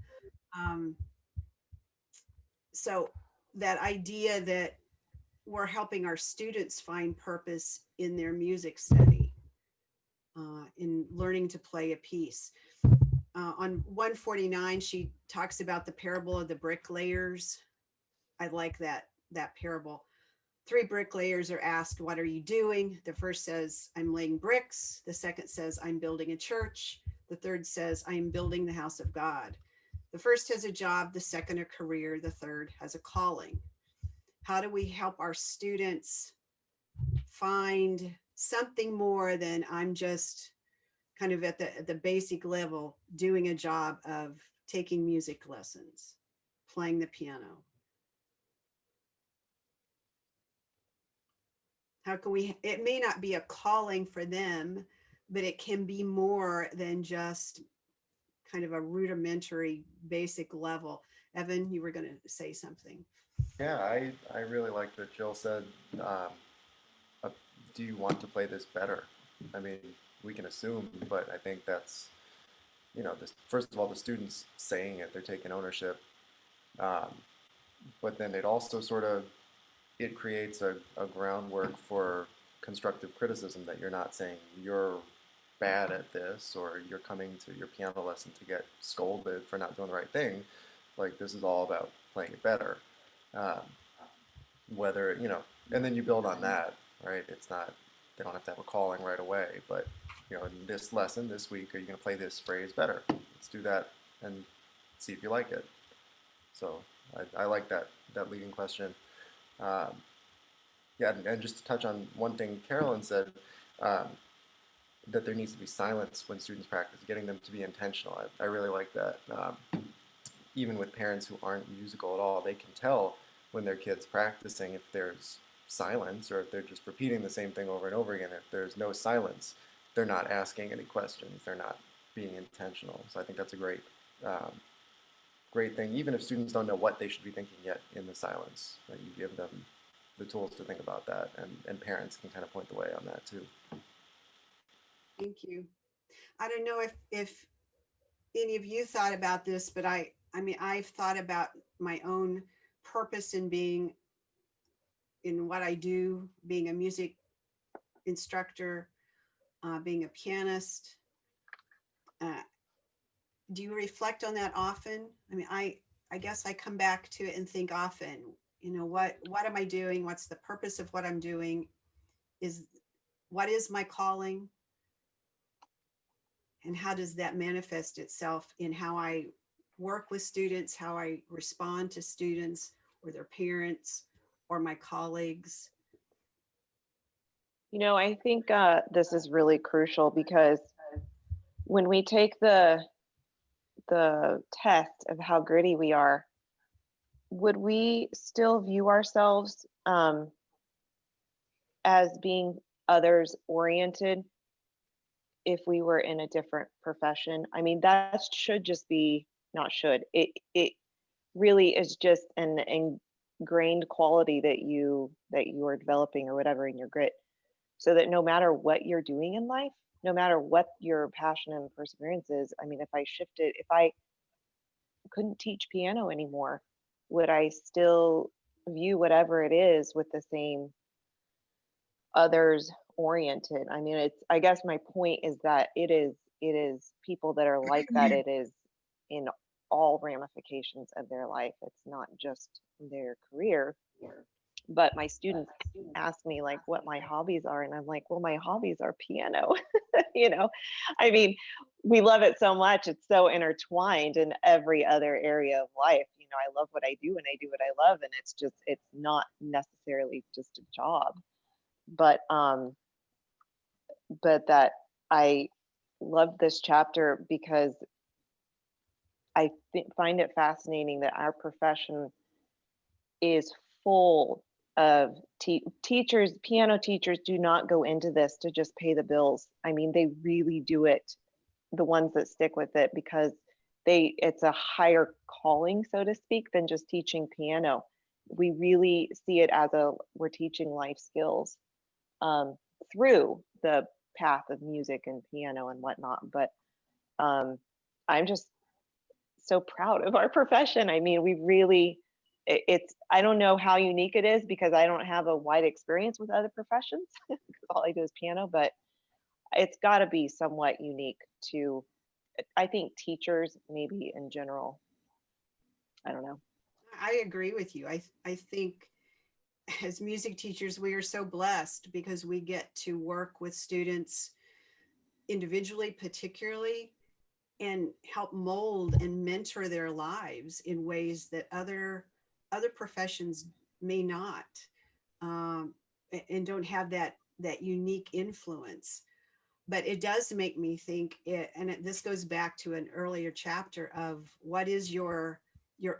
So that idea that we're helping our students find purpose in their music study, in learning to play a piece. On 149, she talks about the parable of the bricklayers. I like that parable. 3 bricklayers are asked, what are you doing? The first says, I'm laying bricks. The second says, I'm building a church. The third says, I am building the house of God. The first has a job, the second a career, the third has a calling. How do we help our students find something more than I'm just kind of at the basic level doing a job of taking music lessons, playing the piano? How can we, it may not be a calling for them, but it can be more than just kind of a rudimentary basic level. Evan, you were going to say something. Yeah, I really liked what Jill said. Do you want to play this better? I mean, we can assume, but I think that's, you know, first of all, the students saying it, they're taking ownership. But then it also sort of, it creates a groundwork for constructive criticism, that you're not saying you're bad at this or you're coming to your piano lesson to get scolded for not doing the right thing. Like, this is all about playing it better. Whether, you know, and then you build on that, right? It's not, they don't have to have a calling right away, but, you know, in this lesson this week, are you going to play this phrase better? Let's do that and see if you like it. So I like that leading question. Yeah, and just to touch on one thing Carolyn said, that there needs to be silence when students practice, getting them to be intentional. I really like that. Even with parents who aren't musical at all, they can tell when their kid's practicing if there's silence, or if they're just repeating the same thing over and over again. If there's no silence, they're not asking any questions. They're not being intentional. So I think that's a great thing, even if students don't know what they should be thinking yet in the silence. Right? You give them the tools to think about that, and parents can kind of point the way on that too. Thank you. I don't know if any of you thought about this, but I mean, I've thought about my own purpose in being, in what I do, being a music instructor, being a pianist. Do you reflect on that often? I mean, I guess I come back to it and think often, you know, what am I doing? What's the purpose of what I'm doing? What is my calling? And how does that manifest itself in how I work with students, how I respond to students or their parents or my colleagues? You know, I think this is really crucial, because when we take the test of how gritty we are, would we still view ourselves as being others oriented if we were in a different profession? I mean, that should just be, not should, it really is just an ingrained quality that you are developing or whatever in your grit, so that no matter what you're doing in life, no matter what your passion and perseverance is, I mean, if I couldn't teach piano anymore, would I still view whatever it is with the same others oriented? I mean, I guess my point is that it is people that are like that. It is in all ramifications of their life. It's not just their career. But my students ask me like what my hobbies are, and I'm like, well, my hobbies are piano. You know, I mean, we love it so much. It's so intertwined in every other area of life. You know, I love what I do and I do what I love, and it's not necessarily just a job. But but that I love this chapter because find it fascinating that our profession is full of teachers. Piano teachers do not go into this to just pay the bills. I mean, they really do it, the ones that stick with it, because it's a higher calling, so to speak, than just teaching piano. We really see it as we're teaching life skills through the path of music and piano and whatnot. But I'm just so proud of our profession. I mean, we really, I don't know how unique it is because I don't have a wide experience with other professions because all I do is piano, but it's got to be somewhat unique to, I think, teachers maybe in general. I don't know. I agree with you. I think as music teachers, we are so blessed because we get to work with students individually, particularly, and help mold and mentor their lives in ways that other professions may not, and don't have that unique influence. But it does make me think, this goes back to an earlier chapter of what is your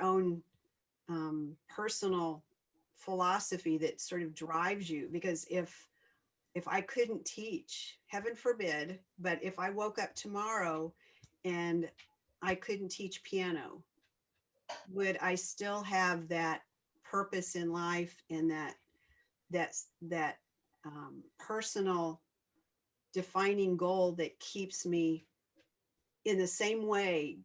own personal philosophy that sort of drives you. Because if I couldn't teach, heaven forbid, but if I woke up tomorrow and I couldn't teach piano, would I still have that purpose in life and that personal defining goal that keeps me in the same way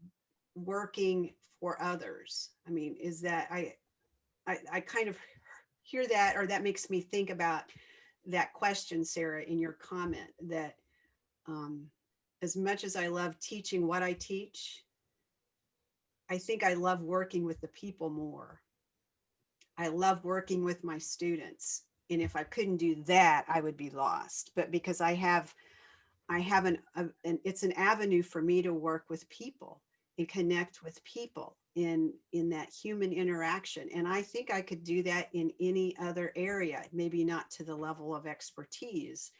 working for others? I mean, is that I kind of hear that, or that makes me think about that question, Sarah, in your comment, that as much as I love teaching what I teach, I think I love working with the people more. I love working with my students. And if I couldn't do that, I would be lost. But because I have it's an avenue for me to work with people and connect with people in that human interaction. And I think I could do that in any other area, maybe not to the level of expertise,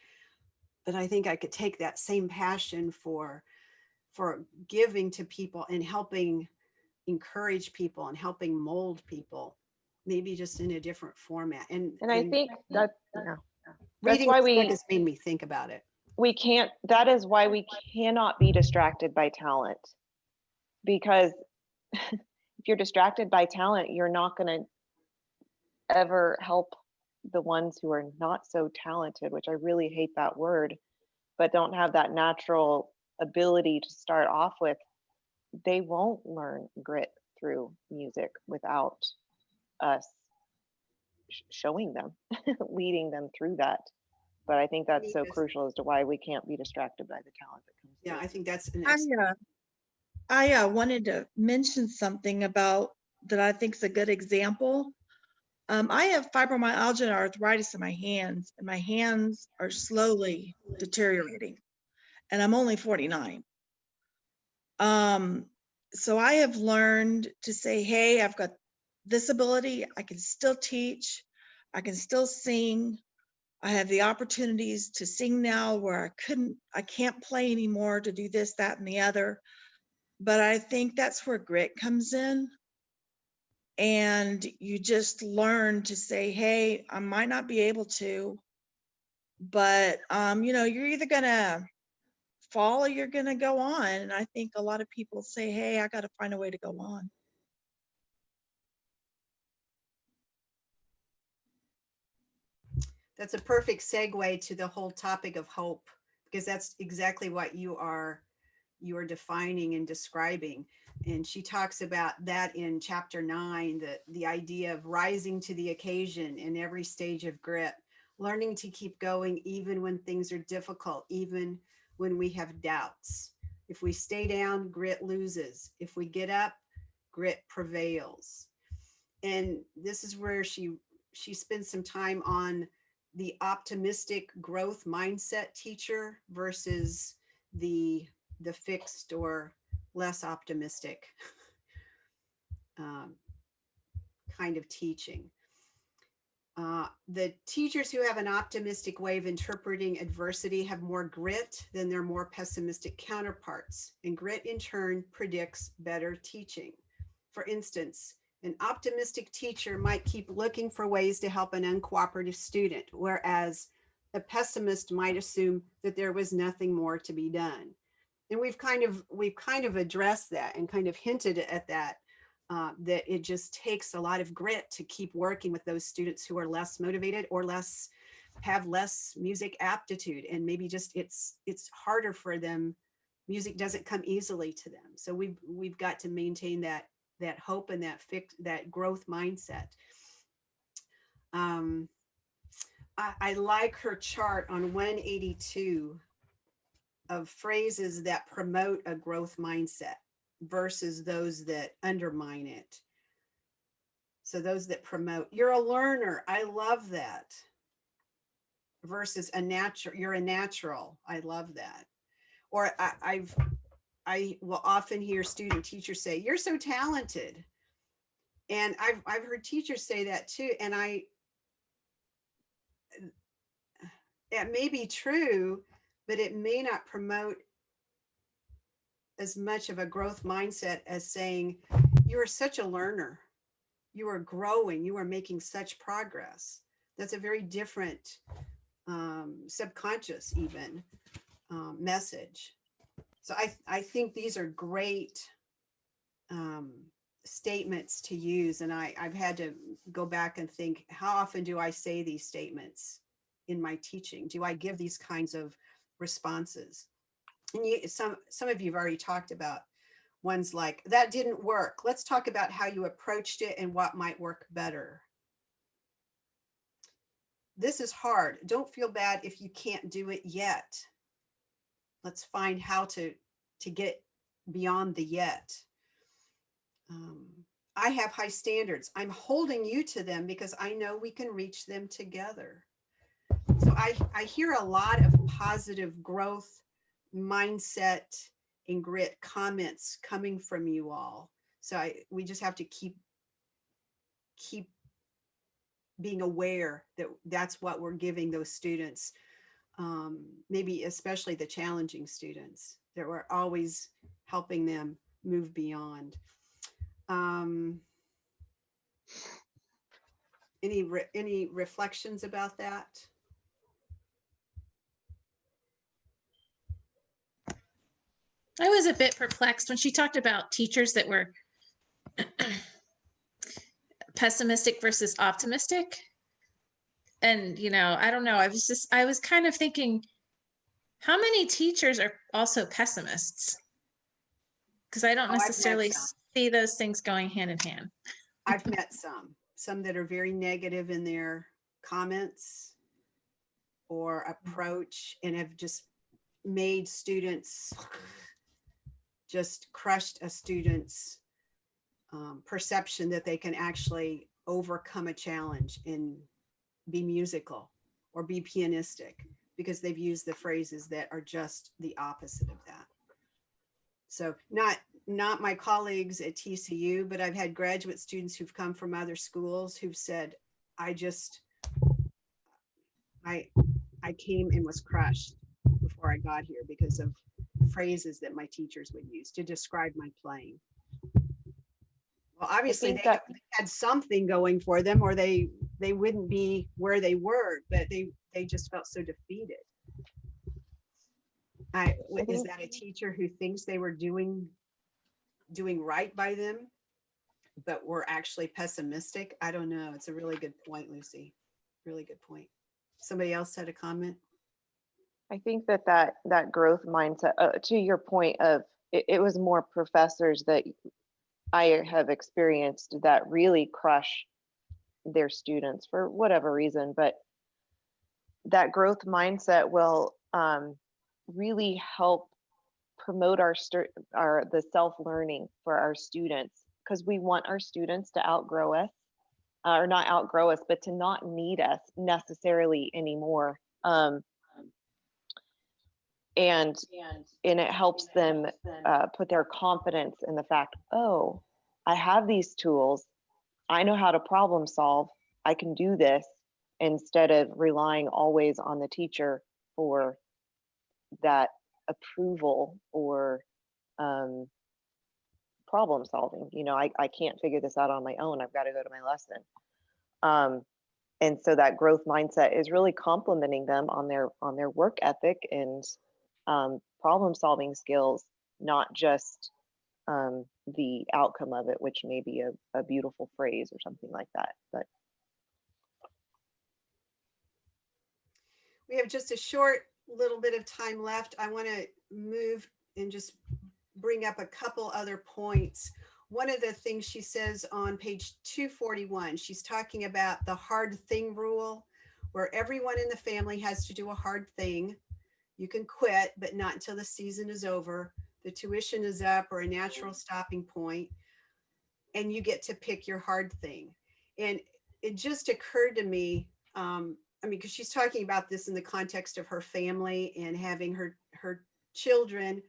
but I think I could take that same passion for giving to people and helping encourage people and helping mold people, maybe just in a different format. And I think that's reading why this book has made me think about it. That is why we cannot be distracted by talent, because if you're distracted by talent, you're not going to ever help the ones who are not so talented, which I really hate that word, but don't have that natural ability to start off with. They won't learn grit through music without us showing them, leading them through that. But I think that's so crucial as to why we can't be distracted by the talent that comes. Yeah, I think that's an I wanted to mention something about that I think is a good example. I have fibromyalgia and arthritis in my hands, and my hands are slowly deteriorating, and I'm only 49. So I have learned to say, hey, I've got this ability, I can still teach, I can still sing. I have the opportunities to sing now where I can't play anymore, to do this, that, and the other. But I think that's where grit comes in. And you just learn to say, hey, I might not be able to, but you're either gonna fall or you're gonna go on. And I think a lot of people say, hey, I got to find a way to go on. That's a perfect segue to the whole topic of hope, because that's exactly what you are defining and describing. And she talks about that in chapter 9, the idea of rising to the occasion in every stage of grit, learning to keep going even when things are difficult, even when we have doubts. If we stay down, grit loses. If we get up, grit prevails. And this is where she she spends some time on the optimistic growth mindset teacher versus the fixed or less optimistic kind of teaching. The teachers who have an optimistic way of interpreting adversity have more grit than their more pessimistic counterparts, and grit in turn predicts better teaching. For instance, an optimistic teacher might keep looking for ways to help an uncooperative student, whereas a pessimist might assume that there was nothing more to be done. And we've kind of addressed that and kind of hinted at that, that it just takes a lot of grit to keep working with those students who are less motivated or have less music aptitude, and maybe just it's harder for them. Music doesn't come easily to them, so we've got to maintain that hope and that growth mindset. I like her chart on 182 of phrases that promote a growth mindset versus those that undermine it. So those that promote, you're a learner, I love that, versus you're a natural, I love that. Or I will often hear student teachers say, you're so talented. And I've heard teachers say that too. And it may be true, but it may not promote as much of a growth mindset as saying, you are such a learner. You are growing, you are making such progress. That's a very different subconscious even message. So I think these are great statements to use. And I've had to go back and think, how often do I say these statements in my teaching? Do I give these kinds of responses? And some of you have already talked about ones like, that didn't work. Let's talk about how you approached it and what might work better. This is hard. Don't feel bad if you can't do it yet. Let's find how to get beyond the yet. I have high standards. I'm holding you to them because I know we can reach them together. So I hear a lot of positive growth mindset and grit comments coming from you all. So we just have to keep being aware that that's what we're giving those students, maybe especially the challenging students, that we're always helping them move beyond. Any reflections about that? I was a bit perplexed when she talked about teachers that were pessimistic versus optimistic. And, I don't know, I was kind of thinking, how many teachers are also pessimists? Because I don't necessarily see those things going hand in hand. I've met some that are very negative in their comments or approach and have just made students, just crushed a student's perception that they can actually overcome a challenge and be musical or be pianistic, because they've used the phrases that are just the opposite of that. So not my colleagues at TCU, but I've had graduate students who've come from other schools who've said, I came and was crushed before I got here because of phrases that my teachers would use to describe my playing. Well, obviously they had something going for them, or they wouldn't be where they were, but they just felt so defeated. Is that a teacher who thinks they were doing right by them, but were actually pessimistic? I don't know. It's a really good point, Lucy. Really good point. Somebody else had a comment? I think that growth mindset, to your point of, it was more professors that I have experienced that really crush their students for whatever reason, but that growth mindset will really help promote the self-learning for our students, because we want our students to outgrow us. or not outgrow us, but to not need us necessarily anymore. And it helps them put their confidence in the fact, oh, I have these tools. I know how to problem solve. I can do this, instead of relying always on the teacher for that approval or problem solving. You know, I can't figure this out on my own. I've got to go to my lesson. And so that growth mindset is really complimenting them on their work ethic and problem solving skills, not just the outcome of it, which may be a beautiful phrase or something like that. But We have just a short little bit of time left. I want to move and just bring up a couple other points. One of the things she says on page 241, she's talking about the hard thing rule, where everyone in the family has to do a hard thing. You can quit, but not until the season is over, the tuition is up, or a natural stopping point, and you get to pick your hard thing. And it just occurred to me, because she's talking about this in the context of her family and having her children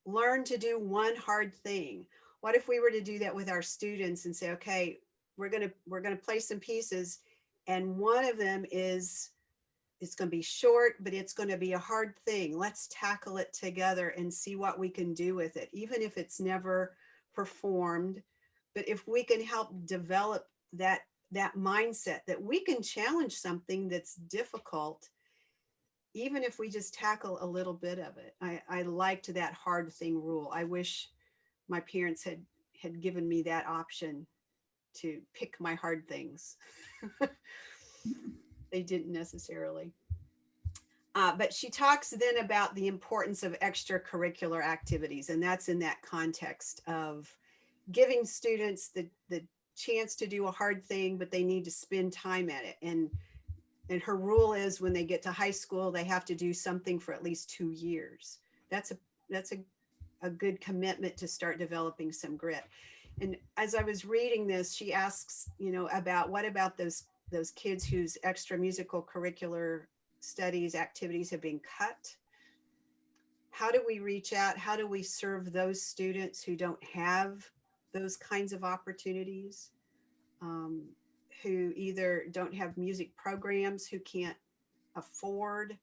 learn to do one hard thing. What if we were to do that with our students and say, okay, we're gonna play some pieces, and one of them is, it's going to be short, but it's going to be a hard thing. Let's tackle it together and see what we can do with it, even if it's never performed. But if we can help develop that mindset that we can challenge something that's difficult, even if we just tackle a little bit of it. I liked that hard thing rule. I wish my parents had given me that option to pick my hard things. They didn't necessarily. But she talks then about the importance of extracurricular activities, and that's in that context of giving students the chance to do a hard thing, but they need to spend time at it. And her rule is, when they get to high school, they have to do something for at least 2 years. That's a good commitment to start developing some grit. And as I was reading this, she asks, about what about those kids whose extra musical curricular studies activities have been cut? How do we reach out? How do we serve those students who don't have those kinds of opportunities, who either don't have music programs, who can't afford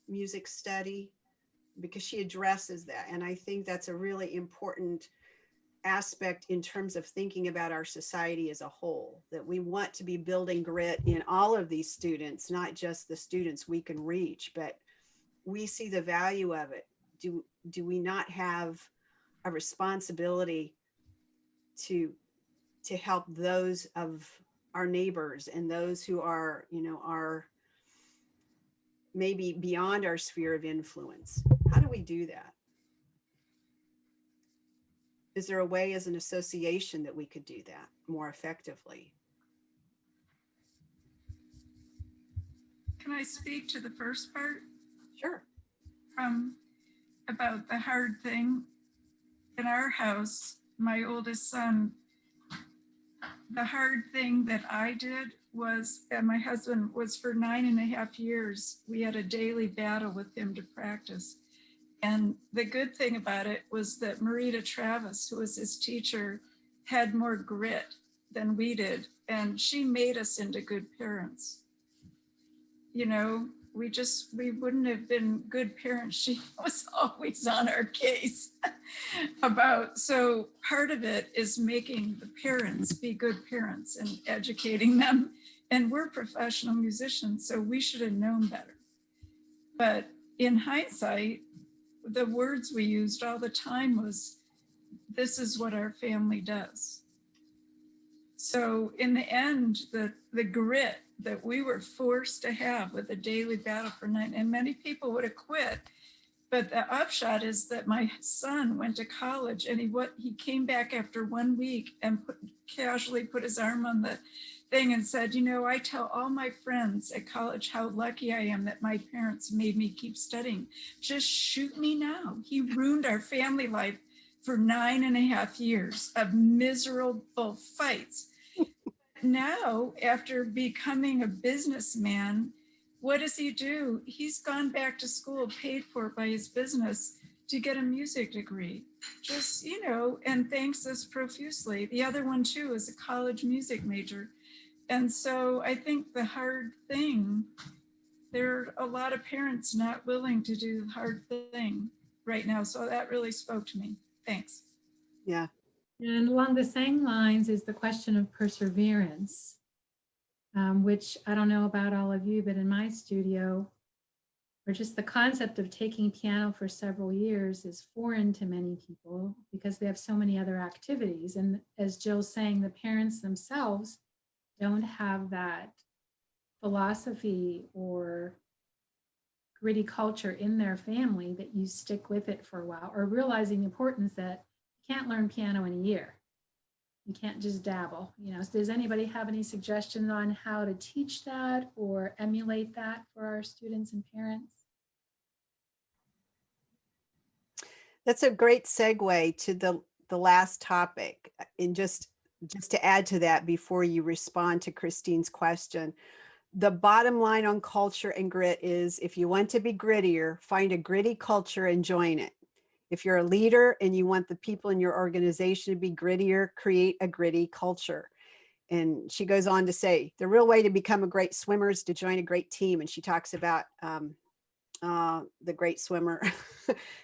music study? Because she addresses that. And I think that's a really important aspect in terms of thinking about our society as a whole, that we want to be building grit in all of these students, not just the students we can reach, but we see the value of it. Do we not have a responsibility to help those of our neighbors and those who are, are maybe beyond our sphere of influence? How do we do that? Is there a way as an association that we could do that more effectively? Can I speak to the first part? Sure. About the hard thing. In our house, my oldest son, the hard thing that I did was, and my husband was, for 9.5 years, we had a daily battle with him to practice. And the good thing about it was that Marita Travis, who was his teacher, had more grit than we did. And she made us into good parents. We wouldn't have been good parents. She was always on our case so part of it is making the parents be good parents and educating them. And we're professional musicians, so we should have known better. But in hindsight, the words we used all the time was, this is what our family does. So in the end, the grit that we were forced to have with a daily battle for 9, and many people would have quit, but the upshot is that my son went to college, and he came back after 1 week and casually put his arm on the thing and said, I tell all my friends at college how lucky I am that my parents made me keep studying. Just shoot me now. He ruined our family life for 9.5 years of miserable fights. now, after becoming a businessman, what does he do? He's gone back to school paid for by his business to get a music degree. Just, you know, and thanks us profusely. The other one too is a college music major. And so I think the hard thing, there are a lot of parents not willing to do the hard thing right now. So that really spoke to me. Thanks. Yeah. And along the same lines is the question of perseverance, which I don't know about all of you, but in my studio, or just the concept of taking piano for several years is foreign to many people because they have so many other activities. And as Jill's saying, the parents themselves don't have that philosophy or gritty culture in their family that you stick with it for a while, or realizing the importance that you can't learn piano in a year. You can't just dabble, you know. So does anybody have any suggestions on how to teach that or emulate that for our students and parents? That's a great segue to the last topic. And just to add to that before you respond to Christine's question, the bottom line on culture and grit is if you want to be grittier, find a gritty culture and join it. If you're a leader and you want the people in your organization to be grittier, create a gritty culture. And she goes on to say, the real way to become a great swimmer is to join a great team. And she talks about the great swimmer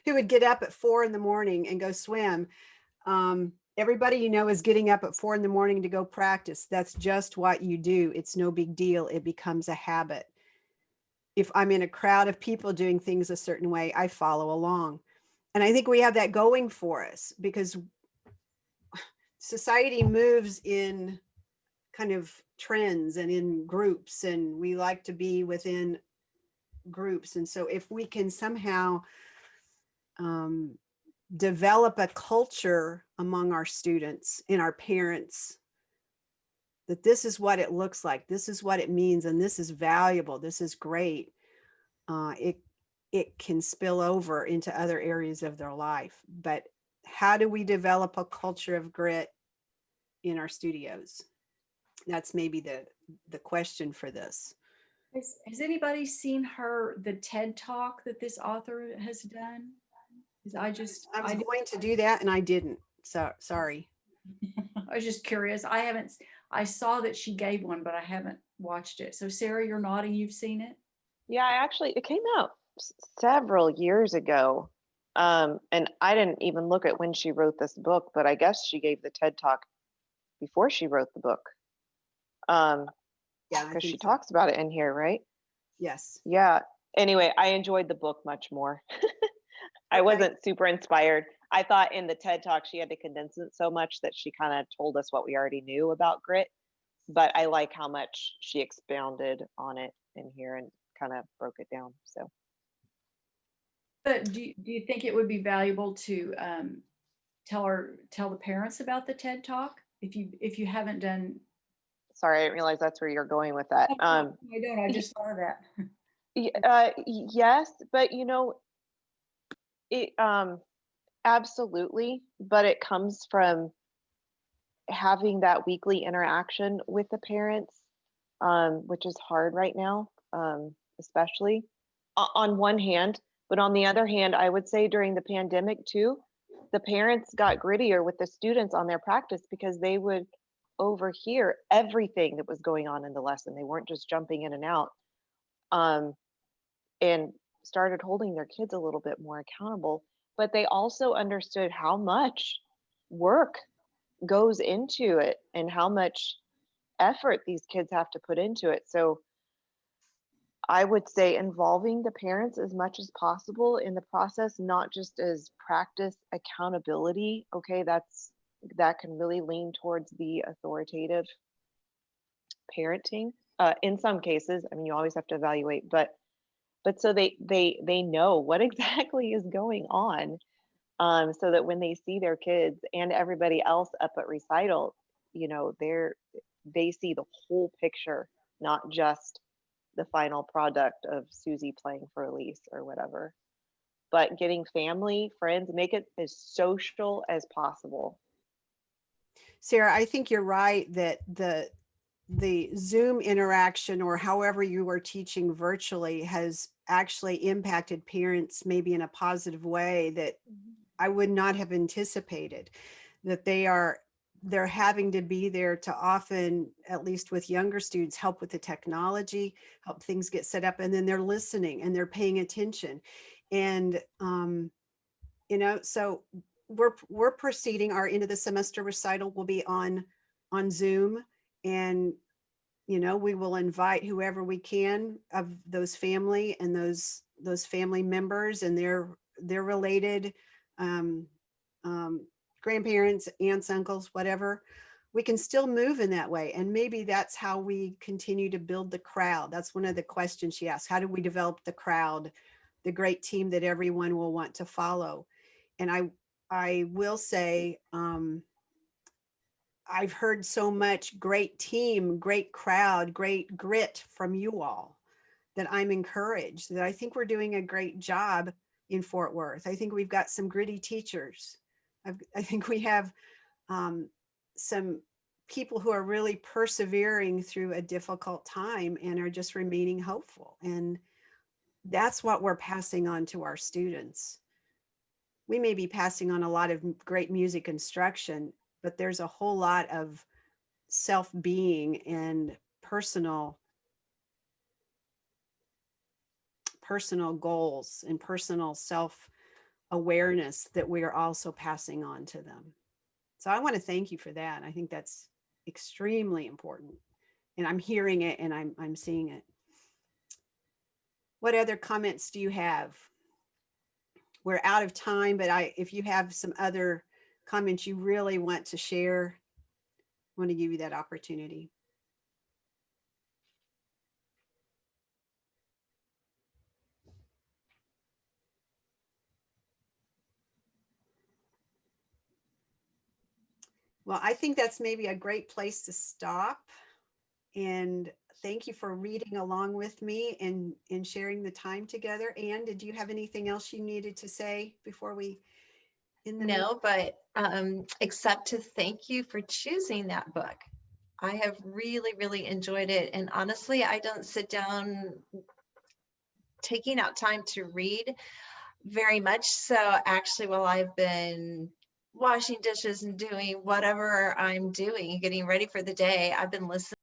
who would get up at 4 in the morning and go swim. Everybody you know is getting up at 4 in the morning to go practice. That's just what you do. It's no big deal. It becomes a habit. If I'm in a crowd of people doing things a certain way, I follow along. And I think we have that going for us because society moves in kind of trends and in groups, and we like to be within groups. And so if we can somehow develop a culture among our students and our parents that this is what it looks like, this is what it means, and this is valuable, this is great, it can spill over into other areas of their life. But how do we develop a culture of grit in our studios? That's maybe the question for this. Has anybody seen the TED Talk that this author has done? I was going to do that and I didn't. So sorry. I was just curious. I saw that she gave one, but I haven't watched it. So Sarah, you're nodding. You've seen it? Yeah, it came out several years ago. And I didn't even look at when she wrote this book, but I guess she gave the TED Talk before she wrote the book. Yeah, because she talks about it in here, right? Yes. Yeah. Anyway, I enjoyed the book much more. I wasn't super inspired. I thought in the TED Talk, she had to condense it so much that she kind of told us what we already knew about grit. But I like how much she expounded on it in here and kind of broke it down. So. But do you think it would be valuable to tell the parents about the TED Talk if you haven't done? Sorry, I didn't realize that's where you're going with that. I don't. I just thought of that. Yes, but you know, it absolutely. But it comes from having that weekly interaction with the parents, which is hard right now, especially on one hand. But on the other hand, I would say during the pandemic too, the parents got grittier with the students on their practice because they would overhear everything that was going on in the lesson. They weren't just jumping in and out, and started holding their kids a little bit more accountable. But they also understood how much work goes into it and how much effort these kids have to put into it. So I would say involving the parents as much as possible in the process, not just as practice accountability. Okay, that can really lean towards the authoritative parenting. In some cases, I mean, you always have to evaluate, but so they know what exactly is going on, so that when they see their kids and everybody else up at recital, you know, they see the whole picture, not just the final product of Susie playing for Elise or whatever. But getting family, friends, make it as social as possible. Sarah, I think you're right that the Zoom interaction or however you are teaching virtually has actually impacted parents maybe in a positive way that I would not have anticipated, that they're having to be there to often, at least with younger students, help with the technology, help things get set up, and then they're listening and they're paying attention. And, so we're proceeding. Our end of the semester recital will be on Zoom, and we will invite whoever we can of those family and those family members and their related grandparents, aunts, uncles, whatever. We can still move in that way. And maybe that's how we continue to build the crowd. That's one of the questions she asked. How do we develop the crowd, the great team that everyone will want to follow? And I will say, I've heard so much great team, great crowd, great grit from you all that I'm encouraged, that I think we're doing a great job in Fort Worth. I think we've got some gritty teachers. I think we have some people who are really persevering through a difficult time and are just remaining hopeful. And that's what we're passing on to our students. We may be passing on a lot of great music instruction, but there's a whole lot of self-being and personal goals and personal self-awareness that we are also passing on to them. So I want to thank you for that. I think that's extremely important. And I'm hearing it and I'm seeing it. What other comments do you have? We're out of time, but if you have some other comments you really want to share, I want to give you that opportunity. Well, I think that's maybe a great place to stop. And thank you for reading along with me and sharing the time together. Anne, did you have anything else you needed to say before we end the meeting? No, but except to thank you for choosing that book. I have really, really enjoyed it. And honestly, I don't sit down taking out time to read very much. So actually, while I've been washing dishes and doing whatever I'm doing, getting ready for the day, I've been listening